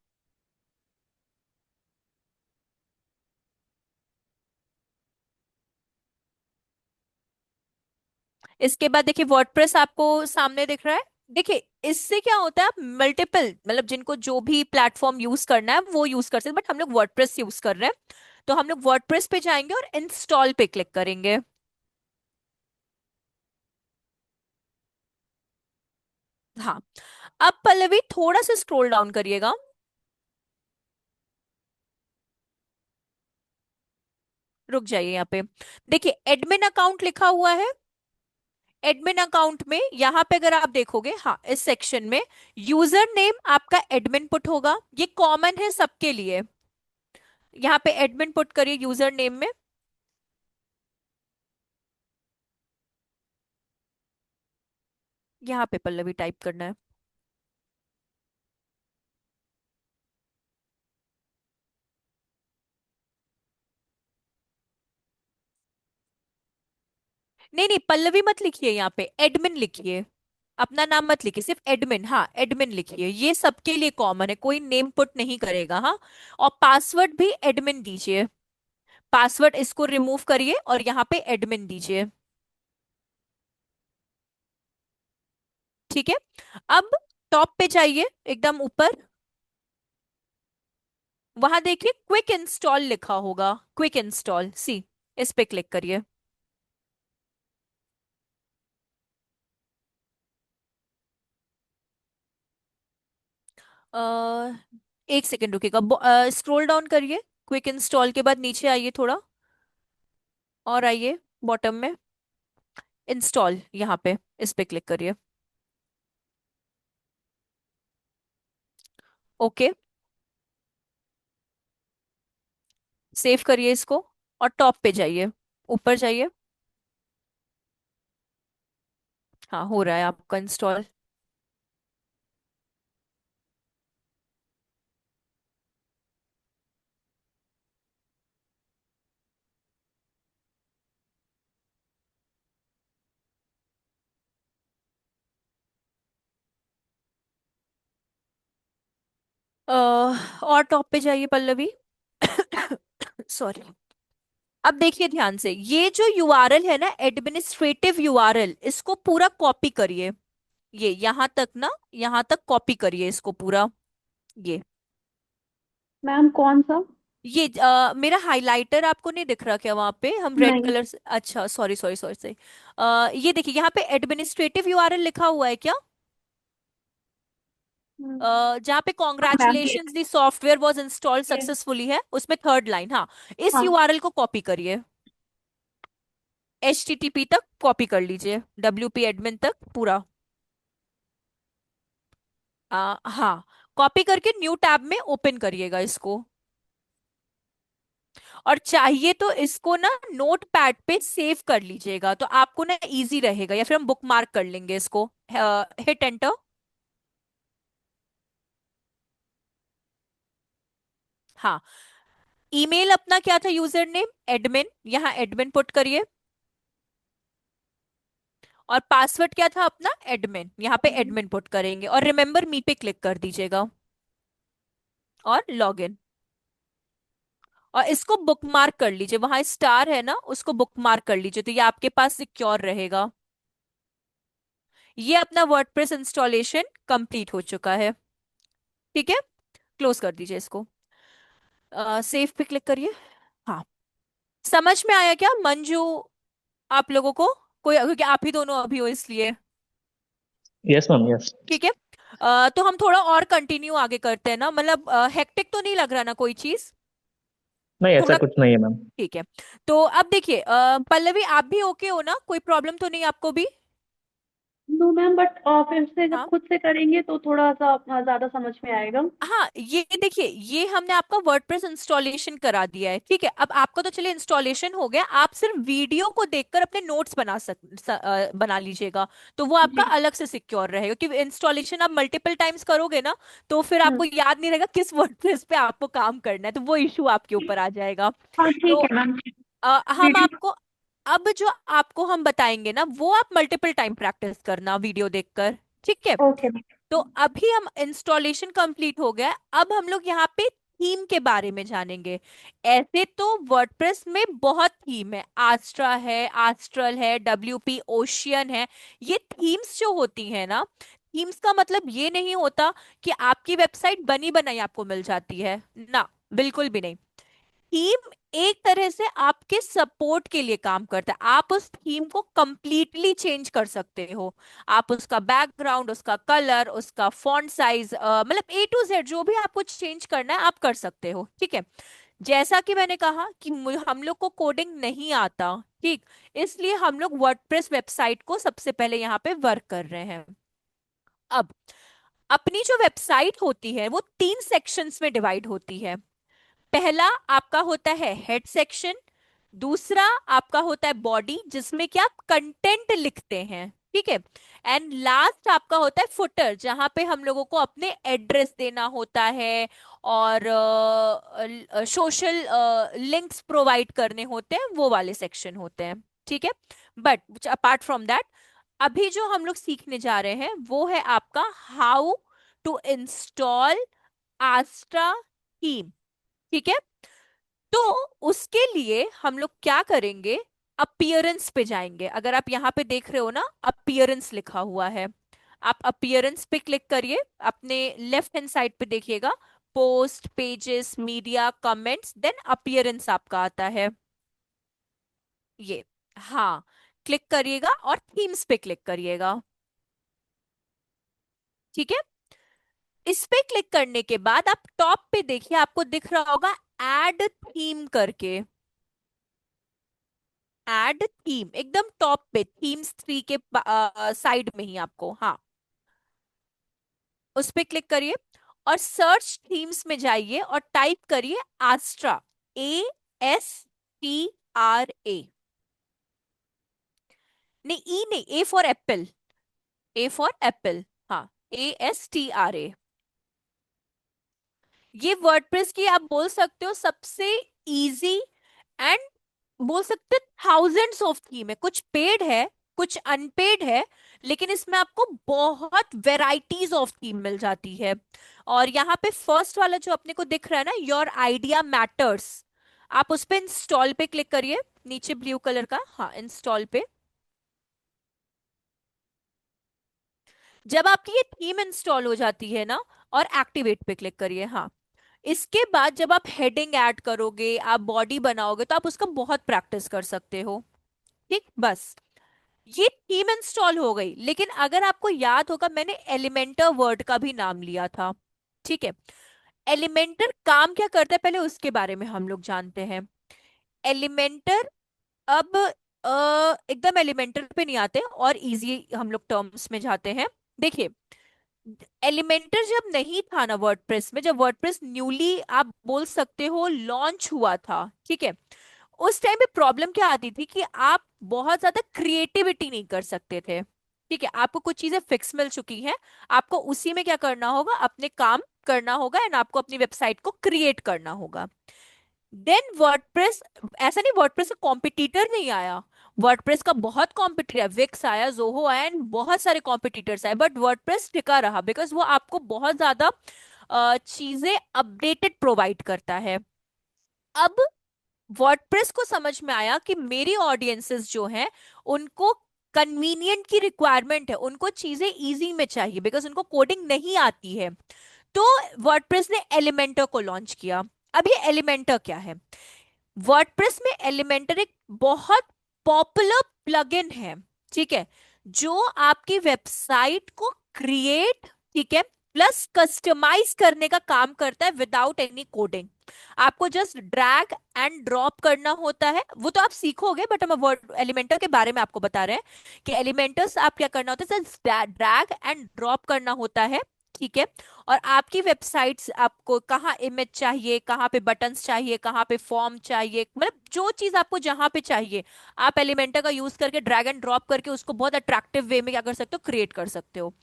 इसके बाद देखिए वर्डप्रेस आपको सामने दिख रहा है। देखिए इससे क्या होता है, आप मल्टीपल मतलब जिनको जो भी प्लेटफॉर्म यूज करना है वो यूज कर सकते हैं, बट हम लोग वर्डप्रेस यूज कर रहे हैं, तो हम लोग वर्डप्रेस पे जाएंगे और इंस्टॉल पे क्लिक करेंगे। हाँ, अब पल्लवी थोड़ा सा स्क्रॉल डाउन करिएगा, रुक जाइए यहाँ पे। देखिए एडमिन अकाउंट लिखा हुआ है, एडमिन अकाउंट में यहाँ पे अगर आप देखोगे, हाँ इस सेक्शन में यूजर नेम आपका एडमिन पुट होगा, ये कॉमन है सबके लिए। यहाँ पे एडमिन पुट करिए यूजर नेम में। यहाँ पे पल्लवी टाइप करना है। नहीं नहीं, पल्लवी मत लिखिए, यहाँ पे एडमिन लिखिए। अपना नाम मत लिखिए, सिर्फ एडमिन, हाँ एडमिन लिखिए, ये सबके लिए कॉमन है, कोई नेम पुट नहीं करेगा, हाँ। और पासवर्ड भी एडमिन दीजिए। पासवर्ड इसको रिमूव करिए और यहाँ पे एडमिन दीजिए। ठीक है। अब टॉप पे जाइए, एकदम ऊपर, वहां देखिए क्विक इंस्टॉल लिखा होगा, क्विक इंस्टॉल सी, इस पे क्लिक करिए। अ, एक सेकंड रुकिएगा, स्क्रॉल डाउन करिए, क्विक इंस्टॉल के बाद नीचे आइए थोड़ा, और आइए बॉटम में, इंस्टॉल, यहाँ पे इस पे क्लिक करिए। ओके, सेव करिए इसको, और टॉप पे जाइए, ऊपर जाइए। हाँ, हो रहा है आपका इंस्टॉल। और टॉप पे जाइए पल्लवी। सॉरी। अब देखिए ध्यान से, ये जो यूआरएल है ना, एडमिनिस्ट्रेटिव यूआरएल, इसको पूरा कॉपी करिए। ये यहां तक ना, यहां तक कॉपी करिए इसको पूरा। ये मैम कौन सा? ये मेरा हाइलाइटर आपको नहीं दिख रहा क्या वहां पे? हम रेड नहीं। कलर से, अच्छा सॉरी सॉरी सॉरी से, ये देखिए यहाँ पे एडमिनिस्ट्रेटिव यूआरएल लिखा हुआ है क्या? जहाँ पे हाँ ma'am, congratulation the software was installed ये सक्सेसफुली है, उसमें थर्ड लाइन, हाँ। इस हाँ। यूआरएल को कॉपी करिए, HTTP तक कॉपी कर लीजिए, WP एडमिन तक पूरा। हाँ, कॉपी करके न्यू टैब में ओपन करिएगा इसको। और चाहिए तो इसको ना नोट पैड पे सेव कर लीजिएगा, तो आपको ना इजी रहेगा, या फिर हम बुक मार्क कर लेंगे इसको। Hit enter. हाँ, ईमेल अपना क्या था, यूजर नेम एडमिन, यहाँ एडमिन पुट करिए। और पासवर्ड क्या था अपना, एडमिन, यहाँ पे एडमिन पुट करेंगे, और रिमेंबर मी पे क्लिक कर दीजिएगा, और लॉगिन। और इसको बुकमार्क कर लीजिए, वहां स्टार है ना, उसको बुकमार्क कर लीजिए, तो ये आपके पास सिक्योर रहेगा। ये अपना वर्डप्रेस इंस्टॉलेशन कंप्लीट हो चुका है। ठीक है, क्लोज कर दीजिए इसको, सेव पे क्लिक करिए। हाँ, समझ में आया क्या मंजू, आप लोगों को? कोई, क्योंकि आप ही दोनों अभी हो इसलिए। Yes ma'am, yes. ठीक है। तो हम थोड़ा और कंटिन्यू आगे करते हैं ना, मतलब हेक्टिक तो नहीं लग रहा ना कोई चीज? नहीं, ऐसा थोड़ा, कुछ नहीं है मैम। ठीक है। तो अब देखिए, पल्लवी आप भी ओके हो ना, कोई प्रॉब्लम तो नहीं आपको भी? नो मैम, बट फिर से जब हाँ खुद से करेंगे तो थोड़ा सा ज्यादा समझ में आएगा। हाँ, ये देखिए, ये हमने आपका वर्डप्रेस इंस्टॉलेशन करा दिया है, ठीक है। अब आपका तो चलिए इंस्टॉलेशन हो गया, आप सिर्फ वीडियो को देखकर अपने नोट्स बना लीजिएगा, तो वो आपका जी। अलग से सिक्योर रहेगा, क्योंकि इंस्टॉलेशन आप मल्टीपल टाइम्स करोगे ना, तो फिर हम्म। आपको याद नहीं रहेगा किस वर्डप्रेस पे आपको काम करना है, तो वो इशू आपके ऊपर आ जाएगा। हाँ ठीक तो है मैम। हम वीडियो। आपको, अब जो आपको हम बताएंगे ना, वो आप मल्टीपल टाइम प्रैक्टिस करना वीडियो देखकर, ठीक है। Okay ma'am. तो अभी हम इंस्टॉलेशन कंप्लीट हो गया, अब हम लोग यहाँ पे थीम के बारे में जानेंगे। ऐसे तो वर्डप्रेस में बहुत थीम है, आस्ट्रा है, आस्ट्रल है, WP ओशियन है। ये थीम्स जो होती है ना, थीम्स का मतलब ये नहीं होता कि आपकी वेबसाइट बनी बनाई आपको मिल जाती है ना, बिल्कुल भी नहीं। थीम एक तरह से आपके सपोर्ट के लिए काम करता है, आप उस थीम को कंप्लीटली चेंज कर सकते हो। आप उसका बैकग्राउंड, उसका कलर, उसका फॉन्ट साइज, मतलब A to Z जो भी आपको चेंज करना है आप कर सकते हो, ठीक है। जैसा कि मैंने कहा कि हम लोग को कोडिंग नहीं आता, ठीक, इसलिए हम लोग वर्डप्रेस वेबसाइट को सबसे पहले यहाँ पे वर्क कर रहे हैं। अब अपनी जो वेबसाइट होती है वो 3 सेक्शंस में डिवाइड होती है। पहला आपका होता है हेड सेक्शन, दूसरा आपका होता है बॉडी, जिसमें कि आप कंटेंट लिखते हैं, ठीक है। एंड लास्ट आपका होता है फुटर, जहां पे हम लोगों को अपने एड्रेस देना होता है और सोशल लिंक्स प्रोवाइड करने होते हैं, वो वाले सेक्शन होते हैं। ठीक है। बट अपार्ट फ्रॉम दैट, अभी जो हम लोग सीखने जा रहे हैं वो है आपका हाउ टू इंस्टॉल आस्ट्रा थीम। ठीक है। तो उसके लिए हम लोग क्या करेंगे, अपीयरेंस पे जाएंगे। अगर आप यहाँ पे देख रहे हो ना, अपीयरेंस लिखा हुआ है, आप अपीयरेंस पे क्लिक करिए। अपने लेफ्ट हैंड साइड पे देखिएगा, post, pages, media, comments, then appearance आपका आता है ये। हाँ, क्लिक करिएगा और थीम्स पे क्लिक करिएगा। ठीक है। इस पे क्लिक करने के बाद आप टॉप पे देखिए, आपको दिख रहा होगा ऐड थीम करके। ऐड थीम एकदम टॉप पे, थीम्स 3 के साइड में ही आपको, हाँ, उस पे क्लिक करिए और सर्च थीम्स में जाइए और टाइप करिए आस्ट्रा, ASTRA। नहीं, ई नहीं, A for Apple, A for Apple, हाँ, ASTRA। ये वर्डप्रेस की आप बोल सकते हो सबसे इजी एंड बोल सकते थाउजेंड्स ऑफ थीम है। कुछ पेड है, कुछ अनपेड है, लेकिन इसमें आपको बहुत वेराइटीज ऑफ थीम मिल जाती है। और यहाँ पे फर्स्ट वाला जो अपने को दिख रहा है ना, योर आइडिया मैटर्स, आप उस पे इंस्टॉल पे क्लिक करिए, नीचे ब्लू कलर का, हाँ, इंस्टॉल पे। जब आपकी ये थीम इंस्टॉल हो जाती है ना, और एक्टिवेट पे क्लिक करिए, हाँ, इसके बाद जब आप हेडिंग ऐड करोगे, आप बॉडी बनाओगे, तो आप उसका बहुत प्रैक्टिस कर सकते हो। ठीक, बस ये थीम इंस्टॉल हो गई। लेकिन अगर आपको याद होगा, मैंने एलिमेंटर वर्ड का भी नाम लिया था। ठीक है। एलिमेंटर काम क्या करता है, पहले उसके बारे में हम लोग जानते हैं। एलिमेंटर, अब एकदम एलिमेंटर पे नहीं आते और इजी हम लोग टर्म्स में जाते हैं। देखिए, एलिमेंटर जब नहीं था ना वर्डप्रेस में, जब वर्डप्रेस न्यूली आप बोल सकते हो लॉन्च हुआ था, ठीक है, उस टाइम पे प्रॉब्लम क्या आती थी कि आप बहुत ज्यादा क्रिएटिविटी नहीं कर सकते थे। ठीक है, आपको कुछ चीजें फिक्स मिल चुकी हैं, आपको उसी में क्या करना होगा, अपने काम करना होगा एंड आपको अपनी वेबसाइट को क्रिएट करना होगा। देन वर्डप्रेस, ऐसा नहीं वर्डप्रेस का कॉम्पिटिटर नहीं आया, वर्डप्रेस का बहुत कॉम्पिटिटर, विक्स आया, जोहो आया एंड बहुत सारे कॉम्पिटिटर्स आए, बट वर्डप्रेस टिका रहा बिकॉज वो आपको बहुत ज्यादा चीजें अपडेटेड प्रोवाइड करता है। अब वर्डप्रेस को समझ में आया कि मेरी ऑडियंसेस जो हैं, उनको कन्वीनियंट की रिक्वायरमेंट है, उनको चीजें इजी में चाहिए बिकॉज उनको कोडिंग नहीं आती है। तो वर्डप्रेस ने एलिमेंटर को लॉन्च किया। अब ये एलिमेंटर क्या है, वर्डप्रेस में एलिमेंटर एक बहुत पॉपुलर प्लगइन है। ठीक है, जो आपकी वेबसाइट को क्रिएट, ठीक है, प्लस कस्टमाइज करने का काम करता है विदाउट एनी कोडिंग। आपको जस्ट ड्रैग एंड ड्रॉप करना होता है, वो तो आप सीखोगे, बट हम वर्ड एलिमेंटर के बारे में आपको बता रहे हैं कि एलिमेंटर्स आप क्या करना होता है, ड्रैग एंड ड्रॉप करना होता है। ठीक है। और आपकी वेबसाइट्स, आपको कहाँ इमेज चाहिए, कहाँ पे बटन्स चाहिए, कहाँ पे फॉर्म चाहिए, मतलब जो चीज आपको जहां पे चाहिए, आप एलिमेंटर का यूज करके ड्रैग एंड ड्रॉप करके उसको बहुत अट्रैक्टिव वे में क्या कर सकते हो, क्रिएट कर सकते हो।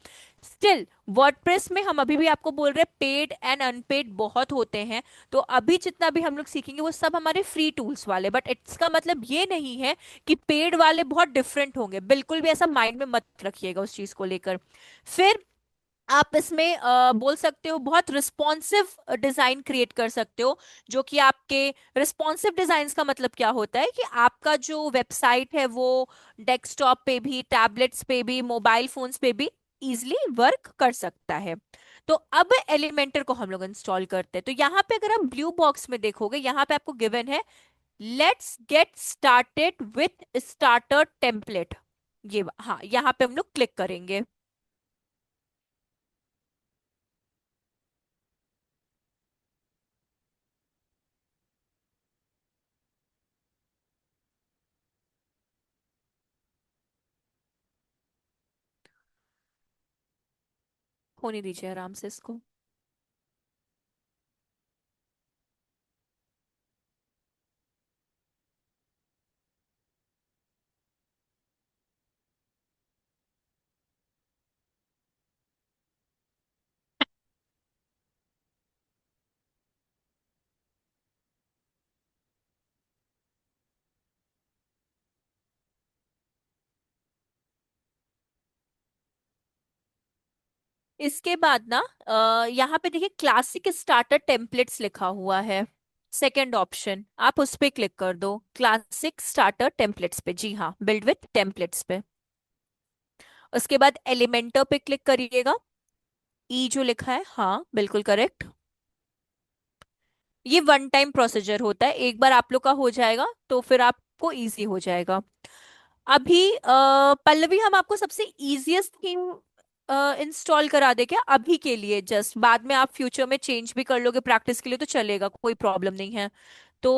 स्टिल वर्डप्रेस में हम अभी भी आपको बोल रहे हैं पेड एंड अनपेड बहुत होते हैं। तो अभी जितना भी हम लोग सीखेंगे वो सब हमारे फ्री टूल्स वाले, बट इसका मतलब ये नहीं है कि पेड वाले बहुत डिफरेंट होंगे, बिल्कुल भी ऐसा माइंड में मत रखिएगा उस चीज को लेकर। फिर आप इसमें बोल सकते हो बहुत रिस्पॉन्सिव डिजाइन क्रिएट कर सकते हो, जो कि आपके रिस्पॉन्सिव डिजाइन का मतलब क्या होता है कि आपका जो वेबसाइट है वो डेस्कटॉप पे भी, टैबलेट्स पे भी, मोबाइल फोन्स पे भी इजिली वर्क कर सकता है। तो अब एलिमेंटर को हम लोग इंस्टॉल करते हैं। तो यहाँ पे अगर आप ब्लू बॉक्स में देखोगे, यहाँ पे आपको गिवन है let's get started with starter template. ये हाँ, यहाँ पे हम लोग क्लिक करेंगे। होने दीजिए आराम से इसको। इसके बाद ना यहाँ पे देखिए क्लासिक स्टार्टर टेम्पलेट्स लिखा हुआ है, सेकंड ऑप्शन, आप उस पे क्लिक कर दो, क्लासिक स्टार्टर टेम्पलेट्स पे, जी हाँ, बिल्ड विथ टेम्पलेट्स पे। उसके बाद एलिमेंटर पे क्लिक करिएगा, ई जो लिखा है, हाँ बिल्कुल करेक्ट। ये वन टाइम प्रोसीजर होता है, एक बार आप लोग का हो जाएगा तो फिर आपको इजी हो जाएगा। अभी पल्लवी हम आपको सबसे इजीएस्ट थीम इंस्टॉल करा दे क्या अभी के लिए, जस्ट बाद में आप फ्यूचर में चेंज भी कर लोगे प्रैक्टिस के लिए तो चलेगा, कोई प्रॉब्लम नहीं है। तो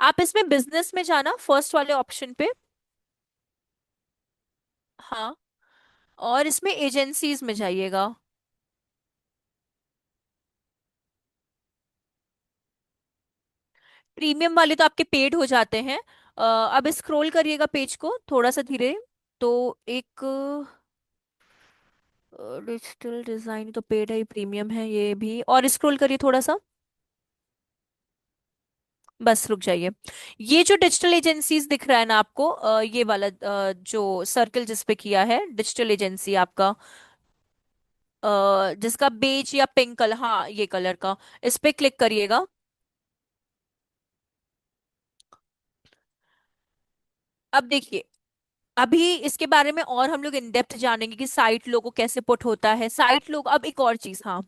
आप इसमें बिजनेस में जाना फर्स्ट वाले ऑप्शन पे, हाँ, और इसमें एजेंसीज में जाइएगा। प्रीमियम वाले तो आपके पेड हो जाते हैं। अब स्क्रॉल करिएगा पेज को थोड़ा सा धीरे, तो एक डिजिटल डिजाइन तो पेड है, ही प्रीमियम है ये भी, और स्क्रॉल करिए थोड़ा सा, बस रुक जाइए। ये जो डिजिटल एजेंसीज दिख रहा है ना आपको, ये वाला जो सर्कल जिस पे किया है डिजिटल एजेंसी आपका, जिसका बेज या पिंक कलर, हाँ ये कलर का, इस पे क्लिक करिएगा। अब देखिए, अभी इसके बारे में और हम लोग इन डेप्थ जानेंगे कि साइट लोगो कैसे पुट होता है, साइट लोग, अब एक और चीज, हाँ,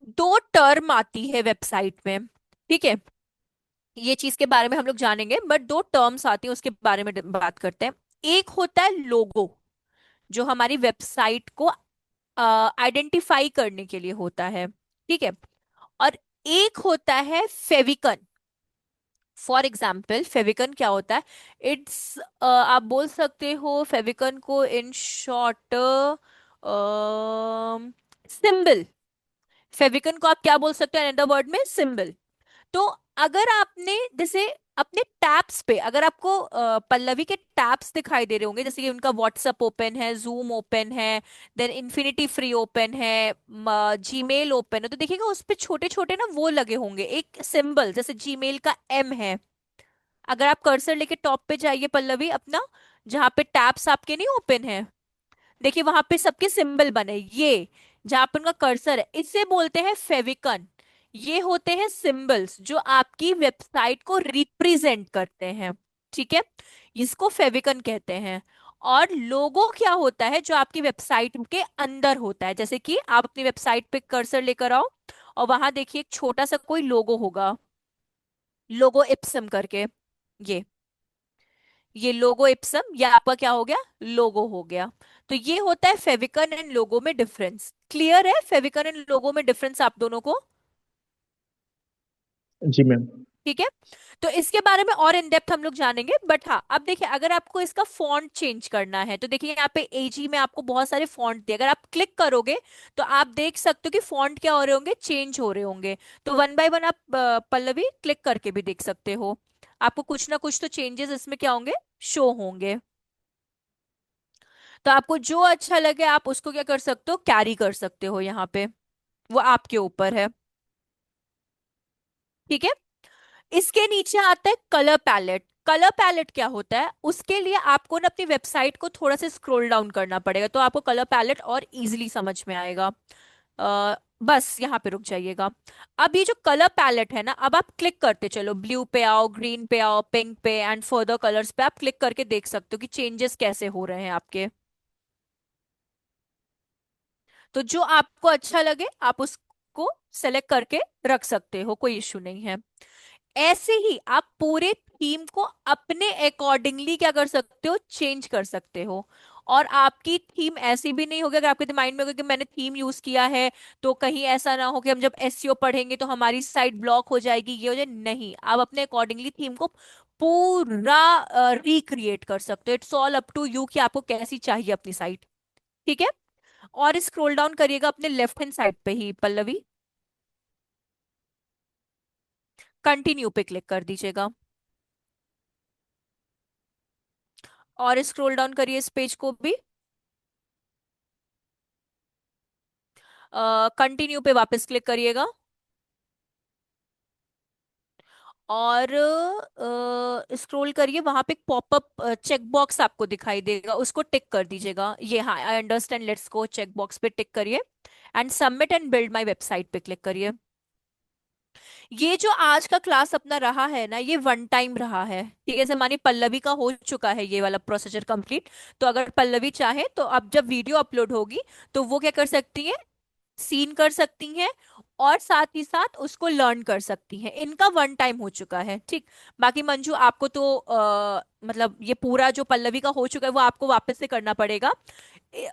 दो टर्म आती है वेबसाइट में, ठीक है, ये चीज के बारे में हम लोग जानेंगे, बट दो टर्म्स आती है उसके बारे में बात करते हैं। एक होता है लोगो, जो हमारी वेबसाइट को आइडेंटिफाई करने के लिए होता है, ठीक है, और एक होता है फेविकन। फॉर एग्जाम्पल फेविकन क्या होता है, इट्स आप बोल सकते हो फेविकन को इन शॉर्ट सिंबल, फेविकन को आप क्या बोल सकते हैं अनदर वर्ड में, सिंबल। तो अगर आपने जैसे अपने टैब्स पे, अगर आपको पल्लवी के टैब्स दिखाई दे रहे होंगे, जैसे कि उनका व्हाट्सएप ओपन है, जूम ओपन है, देन इन्फिनिटी फ्री ओपन है, जीमेल ओपन है, तो देखिएगा उस पे छोटे छोटे ना वो लगे होंगे एक सिंबल, जैसे जीमेल का एम है। अगर आप कर्सर लेके टॉप पे जाइए पल्लवी अपना, जहां पे टैब्स आपके नहीं ओपन है, देखिए वहां पे सबके सिंबल बने, ये जहां पे उनका कर्सर है, इसे बोलते हैं फेविकन। ये होते हैं सिंबल्स जो आपकी वेबसाइट को रिप्रेजेंट करते हैं, ठीक है, इसको फेविकन कहते हैं। और लोगो क्या होता है, जो आपकी वेबसाइट के अंदर होता है, जैसे कि आप अपनी वेबसाइट पे कर्सर लेकर आओ और वहां देखिए एक छोटा सा कोई लोगो होगा, लोगो इप्सम करके, ये ये लोगो इप्सम, या आपका क्या हो गया, लोगो हो गया। तो ये होता है फेविकन एंड लोगो में डिफरेंस। क्लियर है फेविकन एंड लोगो में डिफरेंस आप दोनों को? जी मैम। ठीक है, तो इसके बारे में और इन डेप्थ हम लोग जानेंगे, बट हाँ अब देखिए अगर आपको इसका फॉन्ट चेंज करना है तो देखिए यहाँ पे एजी में आपको बहुत सारे फॉन्ट दिए, अगर आप क्लिक करोगे तो आप देख सकते हो कि फॉन्ट क्या हो रहे होंगे, चेंज हो रहे होंगे। तो वन बाय वन आप पल्लवी क्लिक करके भी देख सकते हो, आपको कुछ ना कुछ तो चेंजेस इसमें क्या होंगे, शो होंगे। तो आपको जो अच्छा लगे आप उसको क्या कर सकते हो, कैरी कर सकते हो यहाँ पे, वो आपके ऊपर है, ठीक है। इसके नीचे आता है कलर पैलेट। कलर पैलेट क्या होता है, उसके लिए आपको ना अपनी वेबसाइट को थोड़ा सा स्क्रॉल डाउन करना पड़ेगा, तो आपको कलर पैलेट और इजीली समझ में आएगा। बस यहाँ पे रुक जाइएगा। अब ये जो कलर पैलेट है ना, अब आप क्लिक करते चलो, ब्लू पे आओ, ग्रीन पे आओ, पिंक पे एंड फर्दर कलर्स पे आप क्लिक करके देख सकते हो कि चेंजेस कैसे हो रहे हैं आपके। तो जो आपको अच्छा लगे आप उसको सेलेक्ट करके रख सकते हो, कोई इश्यू नहीं है। ऐसे ही आप पूरे थीम को अपने अकॉर्डिंगली क्या कर सकते हो, चेंज कर सकते हो। और आपकी थीम ऐसी भी नहीं होगी, अगर आपके माइंड में होगा कि मैंने थीम यूज किया है तो कहीं ऐसा ना हो कि हम जब एसईओ पढ़ेंगे तो हमारी साइट ब्लॉक हो जाएगी, ये हो जाए, नहीं, आप अपने अकॉर्डिंगली थीम को पूरा रिक्रिएट कर सकते हो। It's all up to you कि आपको कैसी चाहिए अपनी साइट, ठीक है। और स्क्रॉल डाउन करिएगा अपने लेफ्ट हैंड साइड पे ही पल्लवी, कंटिन्यू पे क्लिक कर दीजिएगा, और स्क्रॉल डाउन करिए इस पेज को भी, कंटिन्यू पे वापस क्लिक करिएगा, और स्क्रॉल करिए, वहां पे एक पॉपअप चेक बॉक्स आपको दिखाई देगा, उसको टिक कर दीजिएगा। ये, हाँ, I understand, let's go check box पे टिक करिए and submit and build my website पे क्लिक करिए। ये जो आज का क्लास अपना रहा है ना, ये वन टाइम रहा है, ठीक है। जैसे मानिए पल्लवी का हो चुका है ये वाला प्रोसीजर कंप्लीट, तो अगर पल्लवी चाहे तो अब जब वीडियो अपलोड होगी तो वो क्या कर सकती है, सीन कर सकती हैं और साथ ही साथ उसको लर्न कर सकती हैं। इनका वन टाइम हो चुका है, ठीक। बाकी मंजू आपको तो मतलब ये पूरा जो पल्लवी का हो चुका है वो आपको वापस से करना पड़ेगा। इ-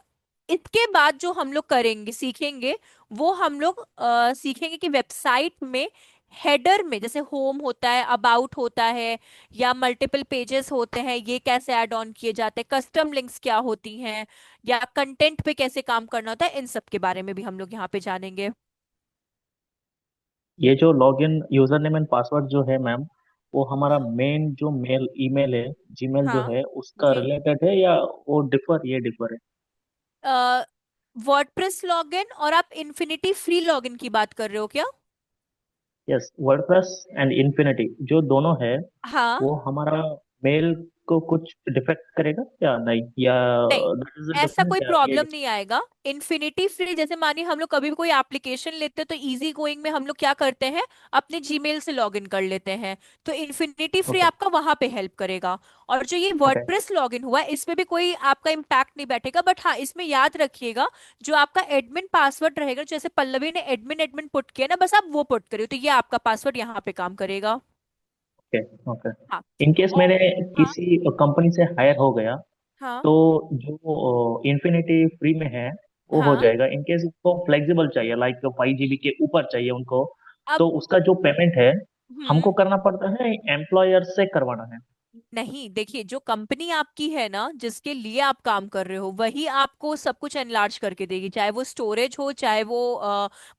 इसके बाद जो हम लोग करेंगे, सीखेंगे, वो हम लोग सीखेंगे कि वेबसाइट में हेडर में जैसे होम होता है, अबाउट होता है, या मल्टीपल पेजेस होते हैं, ये कैसे ऐड ऑन किए जाते हैं, कस्टम लिंक्स क्या होती हैं, या कंटेंट पे कैसे काम करना होता है, इन सब के बारे में भी हम लोग यहाँ पे जानेंगे। ये जो login user name and password जो है मैम, वो हमारा मेन जो मेल ईमेल है, जीमेल जो हाँ है उसका जी। रिलेटेड है, या वो डिफर, ये डिफर है? वर्डप्रेस लॉगिन और आप इन्फिनिटी फ्री लॉगिन की बात कर रहे हो क्या? यस, वर्डप्रेस एंड इन्फिनिटी जो दोनों है, हाँ। वो हमारा मेल को कुछ डिफेक्ट करेगा या नहीं, या नहीं, दैट इज ऐसा डिफरेंस, कोई या ये प्रॉब्लम नहीं आएगा। इन्फिनिटी फ्री, जैसे मानिए हम लोग कभी भी कोई एप्लीकेशन लेते हैं तो इजी गोइंग में हम लोग क्या करते हैं, अपने जीमेल से लॉगिन कर लेते हैं, तो इन्फिनिटी फ्री ओके आपका वहां पे हेल्प करेगा। और जो ये ओके वर्डप्रेस लॉगिन हुआ है, इसमें भी कोई आपका इम्पैक्ट नहीं बैठेगा, बट हाँ, इसमें याद रखिएगा, जो आपका एडमिन पासवर्ड रहेगा, जैसे पल्लवी ने एडमिन एडमिन पुट किया ना, बस आप वो पुट करिए, तो ये आपका पासवर्ड यहाँ पे काम करेगा। Okay okay. हाँ। इन केस और मैंने हाँ। किसी कंपनी से हायर हो गया, हाँ। तो जो इन्फिनिटी फ्री में है वो हो हाँ। जाएगा। इन केस उसको फ्लेक्सिबल चाहिए, लाइक 5 GB के ऊपर चाहिए उनको, अब तो उसका जो पेमेंट है हम्म हमको करना पड़ता है, एम्प्लॉयर से करवाना है? नहीं, देखिए, जो कंपनी आपकी है ना, जिसके लिए आप काम कर रहे हो, वही आपको सब कुछ एनलार्ज करके देगी, चाहे वो स्टोरेज हो, चाहे वो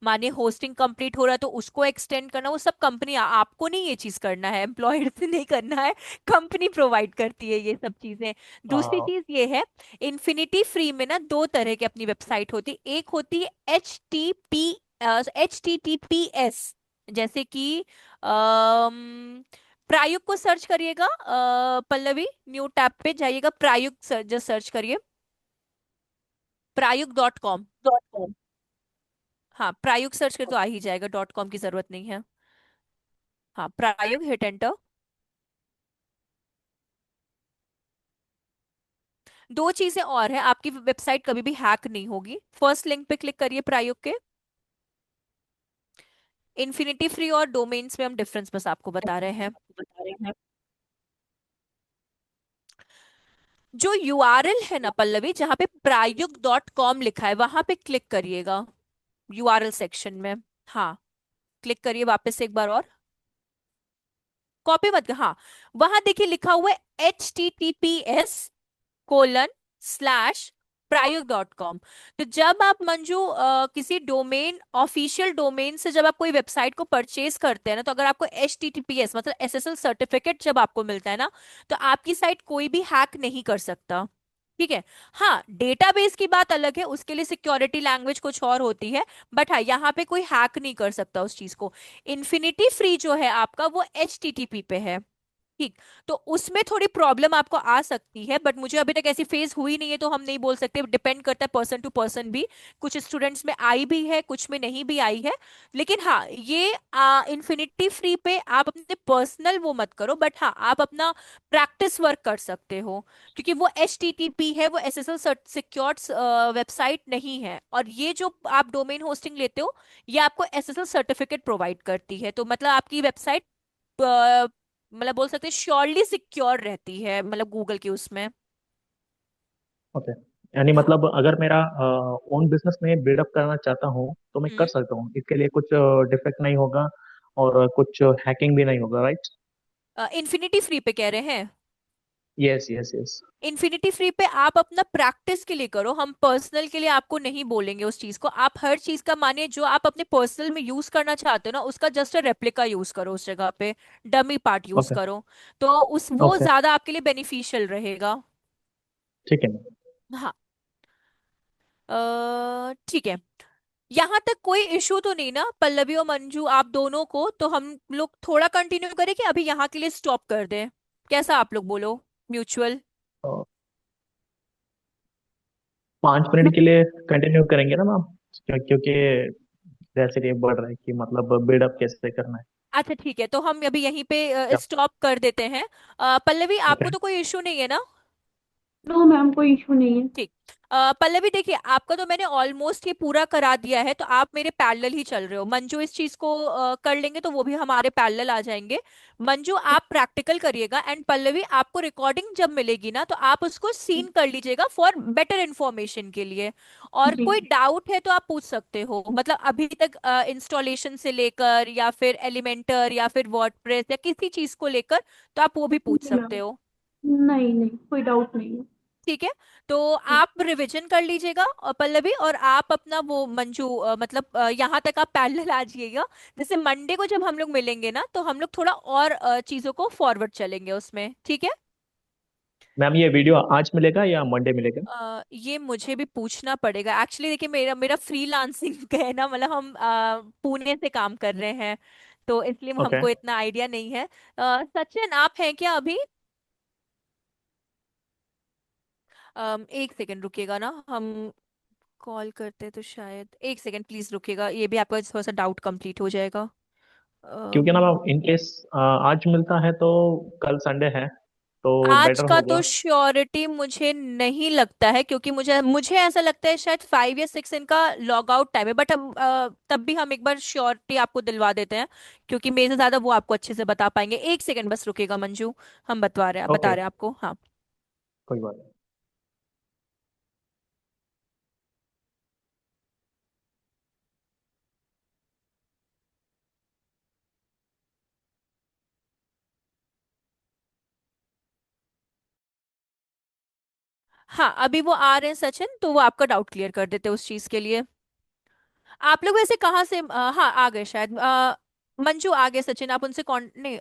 माने होस्टिंग कंप्लीट हो रहा है तो उसको एक्सटेंड करना, वो सब कंपनी, आपको नहीं ये चीज करना है, एम्प्लॉयर से नहीं करना है, कंपनी प्रोवाइड करती है ये सब चीजें। दूसरी आ, चीज ये है, इन्फिनिटी फ्री में ना दो तरह की अपनी वेबसाइट होती है। एक होती है HTTPS, जैसे कि प्रायुक्त को सर्च करिएगा, पल्लवी, न्यू टैब पे जाइएगा, प्रायुक्त जो सर्च करिए, प्रायुक्त.com। .com। हाँ, प्रायुक्त सर्च कर तो आ ही जाएगा, .com की जरूरत नहीं है। हाँ, प्रायुक्त, हिट एंटर। दो चीजें और है, आपकी वेबसाइट कभी भी हैक नहीं होगी। फर्स्ट लिंक पे क्लिक करिए प्रायुक्त के। इन्फिनिटी फ्री और डोमेन्स में हम डिफरेंस बस आपको बता रहे हैं। बता रहे हैं। जो यूआरएल है ना पल्लवी, जहां पे प्रायुक्त.com लिखा है, वहां पे क्लिक करिएगा, यूआरएल सेक्शन में। हाँ, क्लिक करिए वापस से एक बार और, कॉपी मत कर, हाँ। वहां देखिए लिखा हुआ है https:/प्रायुक्त.com। तो जब आप मंजू किसी डोमेन, ऑफिशियल डोमेन से जब आप कोई वेबसाइट को परचेज करते हैं ना, तो अगर आपको HTTPS मतलब SSL सर्टिफिकेट जब आपको मिलता है ना, तो आपकी साइट कोई भी हैक नहीं कर सकता, ठीक है। हाँ, डेटाबेस की बात अलग है, उसके लिए सिक्योरिटी लैंग्वेज कुछ और होती है, बट हाँ, यहाँ पे कोई हैक नहीं कर सकता उस चीज को। इन्फिनिटी फ्री जो है आपका, वो HTTP पे है, ठीक। तो उसमें थोड़ी प्रॉब्लम आपको आ सकती है, बट मुझे अभी तक ऐसी फेस हुई नहीं है, तो हम नहीं बोल सकते, डिपेंड करता है पर्सन टू पर्सन भी। कुछ स्टूडेंट्स में आई भी है, कुछ में नहीं भी आई है। लेकिन हाँ, ये इन्फिनिटी फ्री पे आप अपने पर्सनल वो मत करो, बट हाँ, आप अपना प्रैक्टिस वर्क कर सकते हो, क्योंकि वो HTTP है, वो SSL सिक्योर्ड वेबसाइट नहीं है। और ये जो आप डोमेन होस्टिंग लेते हो, ये आपको SSL सर्टिफिकेट प्रोवाइड करती है, तो मतलब आपकी वेबसाइट मतलब बोल सकते हैं श्योरली सिक्योर रहती है, मतलब गूगल की उसमें। ओके, यानी हाँ। मतलब अगर मेरा ओन बिजनेस में बिल्डअप करना चाहता हूँ तो मैं कर हम्म सकता हूँ, इसके लिए कुछ डिफेक्ट नहीं होगा और कुछ हैकिंग भी नहीं होगा, राइट? इन्फिनिटी फ्री पे कह रहे हैं? Yes yes yes. Infinity free पे आप अपना प्रैक्टिस के लिए करो, हम पर्सनल के लिए आपको नहीं बोलेंगे उस चीज को। आप हर चीज का मानिए, जो आप अपने पर्सनल में यूज करना चाहते हो ना, उसका जस्ट रेप्लिका यूज करो उस जगह पे, डमी पार्ट यूज ओके करो, तो उस वो ओके, ज्यादा आपके लिए बेनिफिशियल रहेगा। ठीक है। हाँ। ठीक है। यहाँ तक कोई इशू तो नहीं ना पल्लवी और मंजू आप दोनों को, तो हम लोग थोड़ा कंटिन्यू करें कि अभी यहाँ के लिए स्टॉप कर दें? कैसा आप लोग बोलो? म्यूचुअल। तो 5 मिनट के लिए कंटिन्यू करेंगे ना मैम, क्योंकि जैसे ये बढ़ रहा है कि मतलब बिल्डअप कैसे करना है। अच्छा ठीक है, तो हम अभी यहीं पे क्या? स्टॉप कर देते हैं। पल्लवी ओके। आपको तो कोई इशू नहीं है ना? नो मैम, कोई इशू नहीं है। ठीक। पल्लवी देखिए, आपका तो मैंने ऑलमोस्ट ये पूरा करा दिया है, तो आप मेरे पैरेलल ही चल रहे हो। मंजू इस चीज को कर लेंगे तो वो भी हमारे पैरेलल आ जाएंगे। मंजू आप प्रैक्टिकल करिएगा, एंड पल्लवी आपको रिकॉर्डिंग जब मिलेगी ना तो आप उसको सीन कर लीजिएगा फॉर बेटर इंफॉर्मेशन के लिए। और जी। कोई डाउट है तो आप पूछ सकते हो, मतलब अभी तक इंस्टॉलेशन से लेकर या फिर एलिमेंटर या फिर वर्डप्रेस या किसी चीज को लेकर, तो आप वो भी पूछ जी सकते मैम। हो। नहीं नहीं, कोई डाउट नहीं है। ठीक है। तो जी। आप रिवीजन कर लीजिएगा पल्लवी, और आप अपना वो मंजू मतलब यहाँ तक आप पैरेलल आ जाइएगा। जैसे मंडे को जब हम लोग मिलेंगे ना तो हम लोग थोड़ा और चीजों को फॉरवर्ड चलेंगे उसमें, ठीक है? मैम ये वीडियो आज मिलेगा या मंडे मिलेगा? ये मुझे भी पूछना पड़ेगा एक्चुअली। देखिए मेरा मेरा फ्रीलांसिंग का है ना, मतलब हम पुणे से काम कर रहे हैं, तो इसलिए ओके। हमको इतना आइडिया नहीं है। सचिन आप हैं क्या अभी? एक सेकंड रुकिएगा ना, हम कॉल करते तो शायद। एक सेकंड प्लीज रुकिएगा, ये भी आपका थोड़ा सा डाउट कंप्लीट हो जाएगा। क्योंकि ना अम, मैम इन केस आज मिलता है तो कल संडे है तो आज बेटर का तो होगा। श्योरिटी मुझे नहीं लगता है, क्योंकि मुझे मुझे ऐसा लगता है शायद 5 या 6 इनका लॉग आउट टाइम है, बट हम तब भी हम एक बार श्योरिटी आपको दिलवा देते हैं, क्योंकि मेरे से ज्यादा वो आपको अच्छे से बता पाएंगे। एक सेकंड बस रुकिएगा मंजू, हम बता ओके। रहे हैं आपको, हाँ। कोई बात नहीं। हाँ अभी वो आ रहे हैं सचिन, तो वो आपका डाउट क्लियर कर देते हैं उस चीज के लिए। आप लोग वैसे कहाँ से हाँ आ गए शायद। मंजू आ गए, सचिन आप उनसे कौन नहीं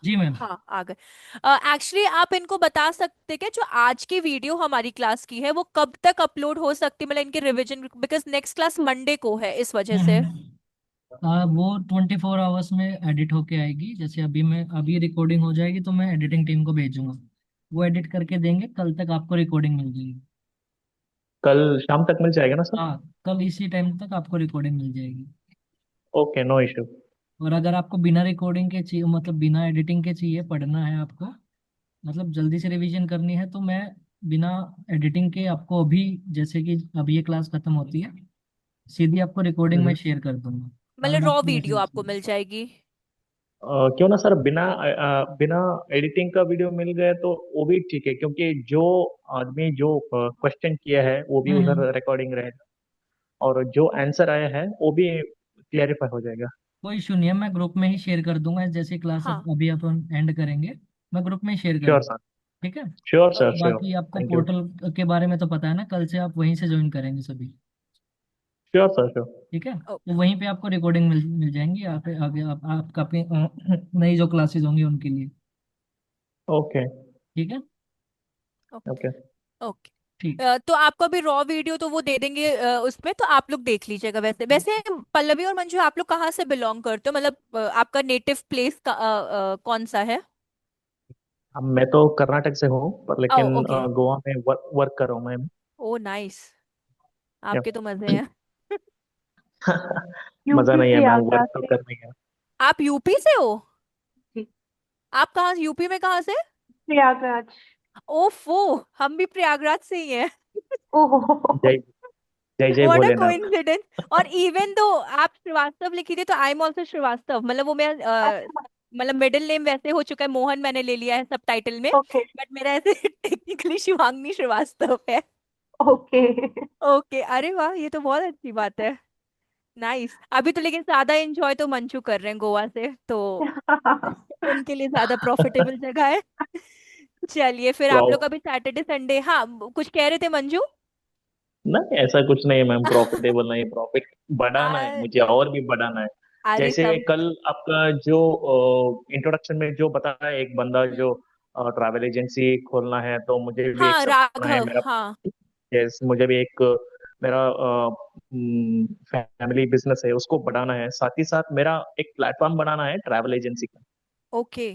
जी मैम। हाँ आ गए। एक्चुअली आप इनको बता सकते क्या जो आज की वीडियो हमारी क्लास की है वो कब तक अपलोड हो सकती है, मतलब इनके revision, because next class Monday को है इस वजह से। वो 24 आवर्स में एडिट होके आएगी। जैसे अभी रिकॉर्डिंग हो जाएगी तो मैं एडिटिंग टीम को भेजूंगा, वो एडिट करके देंगे, कल तक आपको रिकॉर्डिंग मिल जाएगी। कल शाम तक मिल जाएगा ना सर? हाँ, कल इसी टाइम तक आपको रिकॉर्डिंग मिल जाएगी। Okay, no issue. और अगर आपको बिना रिकॉर्डिंग के चाहिए, मतलब बिना एडिटिंग के चाहिए, पढ़ना है आपको, मतलब जल्दी से रिवीजन करनी है, तो मैं बिना एडिटिंग के आपको अभी, जैसे कि अभी ये क्लास खत्म होती है, सीधी आपको रिकॉर्डिंग में शेयर कर दूंगा। आज मतलब मैं रॉ आपको वीडियो मैसेज। आपको मिल जाएगी। क्यों ना सर, बिना एडिटिंग का वीडियो मिल गया तो वो भी ठीक है, क्योंकि जो आदमी जो क्वेश्चन किया है वो भी हम्म। उधर रिकॉर्डिंग रहेगा, और जो आंसर आया है वो भी क्लियरिफाई हो जाएगा। कोई इशू नहीं है, मैं ग्रुप में ही शेयर कर दूंगा। जैसे क्लास हाँ अभी अपन एंड करेंगे, मैं ग्रुप में ही शेयर कर श्योर दूंगा। सर। ठीक है। Sure sir, sure. बाकी आपको थैंक यू। पोर्टल के बारे में तो पता है ना, कल से आप वहीं से ज्वाइन करेंगे सभी। Sure sir, sure. ठीक है, ओ, तो वहीं पे आपको रिकॉर्डिंग मिल जाएंगी। आगे आगे आपका अपनी नई जो क्लासेस होंगी उनके लिए। ओके। ठीक है। Okay okay. ओके। ठीक। तो आपको अभी रॉ वीडियो तो वो दे देंगे उसमें, तो आप लोग देख लीजिएगा। वैसे वैसे पल्लवी और मंजू आप लोग कहाँ से बिलोंग करते हो, मतलब आपका नेटिव प्लेस का कौन सा है? अब मैं तो कर्नाटक से हूँ, पर ओ लेकिन ओके। गोवा में वर्क कर रहा हूँ मैं। ओ नाइस, या आपके तो मजे हैं। मजा यूपी नहीं है मैम, प्रयागराज वर्क तो से। करनी है। आप यूपी से हो? जी। आप कहाँ, यूपी में कहाँ से? प्रयागराज। ओफो, हम भी प्रयागराज से ही हैं। ओहो। जय जय जय व्हाट अ भोलेनाथ। कोइंसिडेंस। और इवन दो आप श्रीवास्तव लिखी थी तो आई एम ऑल्सो श्रीवास्तव, मतलब वो मैं अच्छा। मतलब मिडिल नेम वैसे हो चुका है, मोहन मैंने ले लिया है सब टाइटल में, ओके। बट मेरा ऐसे टेक्निकली शिवांगी श्रीवास्तव है। ओके। ओके, अरे वाह ये तो बहुत अच्छी बात है। नाइस। अभी तो लेकिन ज्यादा एंजॉय तो मंचू कर रहे हैं गोवा से, तो उनके लिए ज्यादा प्रॉफिटेबल जगह है। चलिए फिर आप वाओ। लोग अभी सैटरडे संडे, हाँ कुछ कह रहे थे मंजू? नहीं, ऐसा कुछ नहीं है मैम, प्रॉफिटेबल नहीं, प्रॉफिट बढ़ाना है आ, मुझे, और भी बढ़ाना है। अरे जैसे तब। कल आपका जो इंट्रोडक्शन में जो बताया, एक बंदा जो हम्म, ट्रैवल एजेंसी खोलना है, तो मुझे भी एक हाँ सपना है राघव मेरा। हाँ। यस, मुझे भी एक मेरा फैमिली बिजनेस है उसको बढ़ाना है, साथ ही साथ मेरा एक प्लेटफॉर्म बनाना है ट्रैवल एजेंसी का, ओके।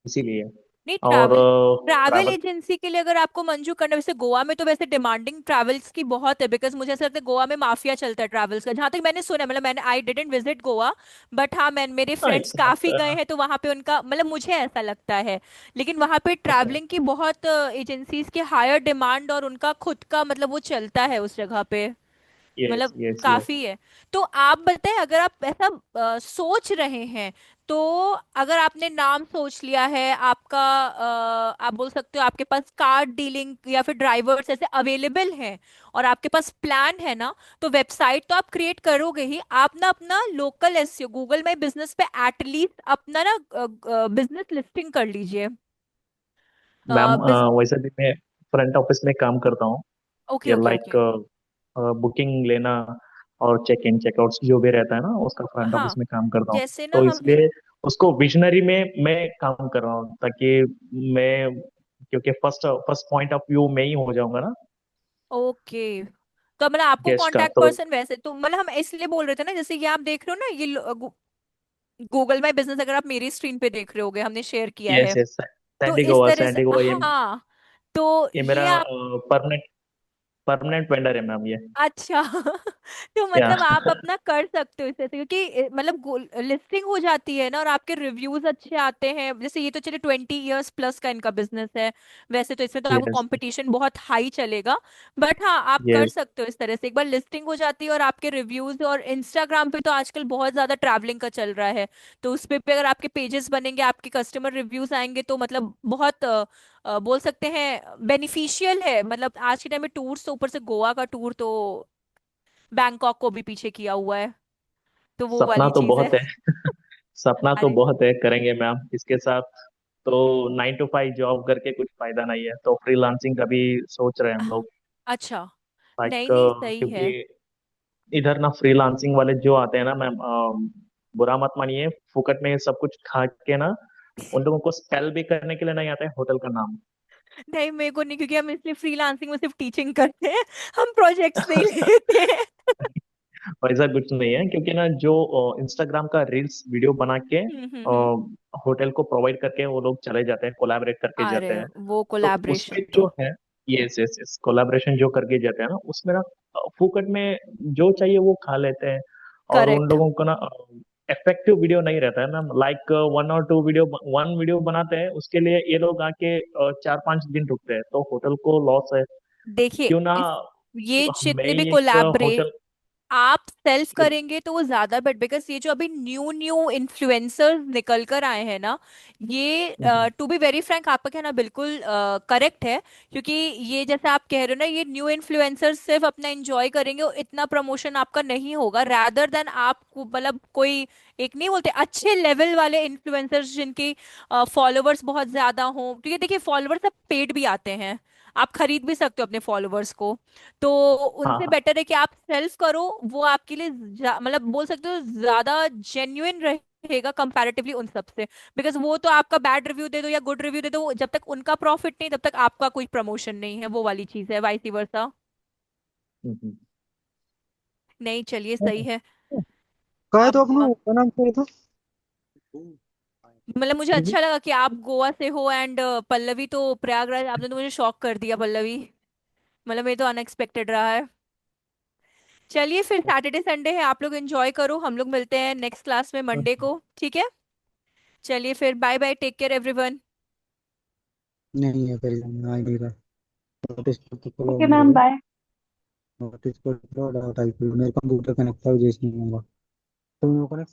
इसीलिए। नहीं, और ट्रैवल ट्रैवल ट्रैवल, एजेंसी के लिए अगर आपको मंजूर करना, वैसे गोवा में तो वैसे डिमांडिंग ट्रैवल्स की बहुत है, बिकॉज मुझे ऐसा लगता है गोवा में माफिया चलता है ट्रैवल्स का, जहां तक मैंने सुना है। मतलब मैंने I didn't visit Goa, but हाँ, मेरे फ्रेंड्स इट्स काफी नॉट, गए हैं, तो वहां पे उनका मतलब मुझे ऐसा लगता है। लेकिन वहां पे ट्रैवलिंग की बहुत एजेंसीज की हायर डिमांड, और उनका खुद का मतलब वो चलता है उस जगह पे, यस मतलब यस यस। काफी है। तो आप बताएं, अगर आप ऐसा सोच रहे हैं, तो अगर आपने नाम सोच लिया है आपका, आप बोल सकते हो आपके पास कार डीलिंग या फिर ड्राइवर्स ऐसे अवेलेबल हैं, और आपके पास प्लान है ना, तो वेबसाइट तो आप क्रिएट करोगे ही, आप ना अपना local SEO Google my business पे एटलीस्ट अपना ना बिजनेस लिस्टिंग कर लीजिए। मैम बिज वैसे भी मैं फ्रंट ऑफिस में काम करता हूँ, ओके ये ओके लाइक ओके। बुकिंग लेना और चेक इन चेकआउट जो भी रहता है ना, उसका फ्रंट ऑफिस हाँ, में काम करता हूँ। जैसे ना तो हम, इसलिए उसको विजनरी में मैं काम कर रहा हूँ, ताकि मैं, क्योंकि first first point of view में ही हो जाऊंगा ना ओके, तो मतलब आपको गेस्ट का, कांटेक्ट तो पर्सन वैसे तो, मतलब हम इसलिए बोल रहे थे ना, जैसे ये आप देख रहे हो ना, ये गूगल माई बिजनेस, अगर आप मेरी स्क्रीन पे देख रहे होगे, हमने शेयर किया है। यस यस, तो सैंडी इस गोवा, तरह से, सैंडी गोवा, हाँ, तो ये मेरा ये आप, परमानेंट परमानेंट वेंडर है मैम ये। अच्छा तो या मतलब आप अपना कर सकते हो इस तरह से, क्योंकि मतलब लिस्टिंग हो जाती है ना, और आपके रिव्यूज अच्छे आते हैं। जैसे ये तो चले 20 इयर्स प्लस का इनका बिजनेस है, वैसे तो इसमें तो आपको यस कंपटीशन बहुत हाई चलेगा। बट हाँ, आप कर यस, सकते हो इस तरह से, एक बार लिस्टिंग हो जाती है और आपके रिव्यूज, और इंस्टाग्राम पे तो आजकल बहुत ज्यादा ट्रैवलिंग का चल रहा है, तो उस पे अगर आपके पेजेस बनेंगे, आपके कस्टमर रिव्यूज आएंगे, तो मतलब बहुत बोल सकते हैं बेनिफिशियल है। मतलब आज के टाइम में टूर्स, तो ऊपर से गोवा का टूर तो बैंकॉक को भी पीछे किया हुआ है, तो वो सपना वाली तो चीज है। बहुत है। सपना तो अरे, बहुत है, करेंगे मैम इसके साथ। तो 9 to 5 जॉब करके कुछ फायदा नहीं है, तो फ्रीलांसिंग का भी सोच रहे हैं हम लोग। अच्छा, लाइक नहीं नहीं, सही है। क्योंकि इधर ना फ्रीलांसिंग वाले जो आते हैं ना मैम, बुरा मत मानिए, फुकट में सब कुछ खा के ना, उन लोगों को स्पेल भी करने के लिए नहीं आता है होटल का नाम। नहीं, मेरे को नहीं, क्योंकि हम इसलिए फ्रीलांसिंग में सिर्फ टीचिंग करते हैं, हम प्रोजेक्ट्स नहीं लेते हैं। वैसा कुछ नहीं है, क्योंकि ना जो इंस्टाग्राम का रील्स वीडियो बना के हम्म। होटल को प्रोवाइड करके वो लोग चले जाते हैं, कोलैबोरेट करके जाते अरे, हैं। वो तो उसमें कोलैबोरेशन तो, जो है, यस यस यस, कोलैबोरेशन जो करके जाते हैं ना, उसमें ना फुकट में जो चाहिए वो खा लेते हैं। और उन करेक्ट। लोगों को ना इफेक्टिव वीडियो नहीं रहता है ना, लाइक 1 और 2 वीडियो, 1 वीडियो बनाते हैं, उसके लिए ये लोग आके 4-5 दिन रुकते हैं, तो होटल को लॉस है। देखिए, क्यों ना ये मैं जितने भी ही एक कोलैबोरेट होटल, आप सेल्फ करेंगे तो वो ज्यादा बेट, बिकॉज ये जो अभी न्यू न्यू इन्फ्लुएंसर्स निकल कर आए हैं ना, ये टू बी वेरी फ्रैंक, आपका कहना बिल्कुल करेक्ट है। क्योंकि ये जैसे आप कह रहे हो ना, ये न्यू इन्फ्लुएंसर्स सिर्फ अपना एंजॉय करेंगे, और इतना प्रमोशन आपका नहीं होगा, रैदर देन आप मतलब कोई, एक नहीं बोलते, अच्छे लेवल वाले इन्फ्लुएंसर्स जिनकी फॉलोअर्स बहुत ज्यादा हों, क्योंकि देखिए फॉलोअर्स अब पेड भी आते हैं, आप खरीद भी सकते हो अपने फॉलोअर्स को। तो हाँ उनसे हाँ। बेटर है कि आप सेल्फ करो, वो आपके लिए मतलब बोल सकते हो ज्यादा जेन्युइन रहेगा कंपैरेटिवली उन सब से। बिकॉज वो तो आपका बैड रिव्यू दे दो या गुड रिव्यू दे दो, जब तक उनका प्रॉफिट नहीं, तब तक आपका कोई प्रमोशन नहीं है, वो वाली चीज है, वाइस वर्सा। हम्म। नहीं, चलिए सही है। कहा है आप तो अपना क्या नाम क्या था? मतलब मुझे रिव्यू। अच्छा लगा कि आप गोवा से हो, एंड पल्लवी तो प्रयागराज, आपने तो मुझे शॉक कर दिया पल्लवी, मतलब ये तो अनएक्सपेक्टेड रहा है। चलिए फिर, सैटरडे संडे है, आप लोग एंजॉय करो, हम लोग मिलते हैं नेक्स्ट क्लास में मंडे को, ठीक है? चलिए फिर, bye bye, take care everyone. नहीं है करी, आ ही नहीं रहा। नोटिस तो चलो ओके मेरे मैम, को, बाय। नोटिस को डाउट आई, मेरे कंप्यूटर कनेक्ट था जैसे नहीं होगा तो मेरे को कनेक्ट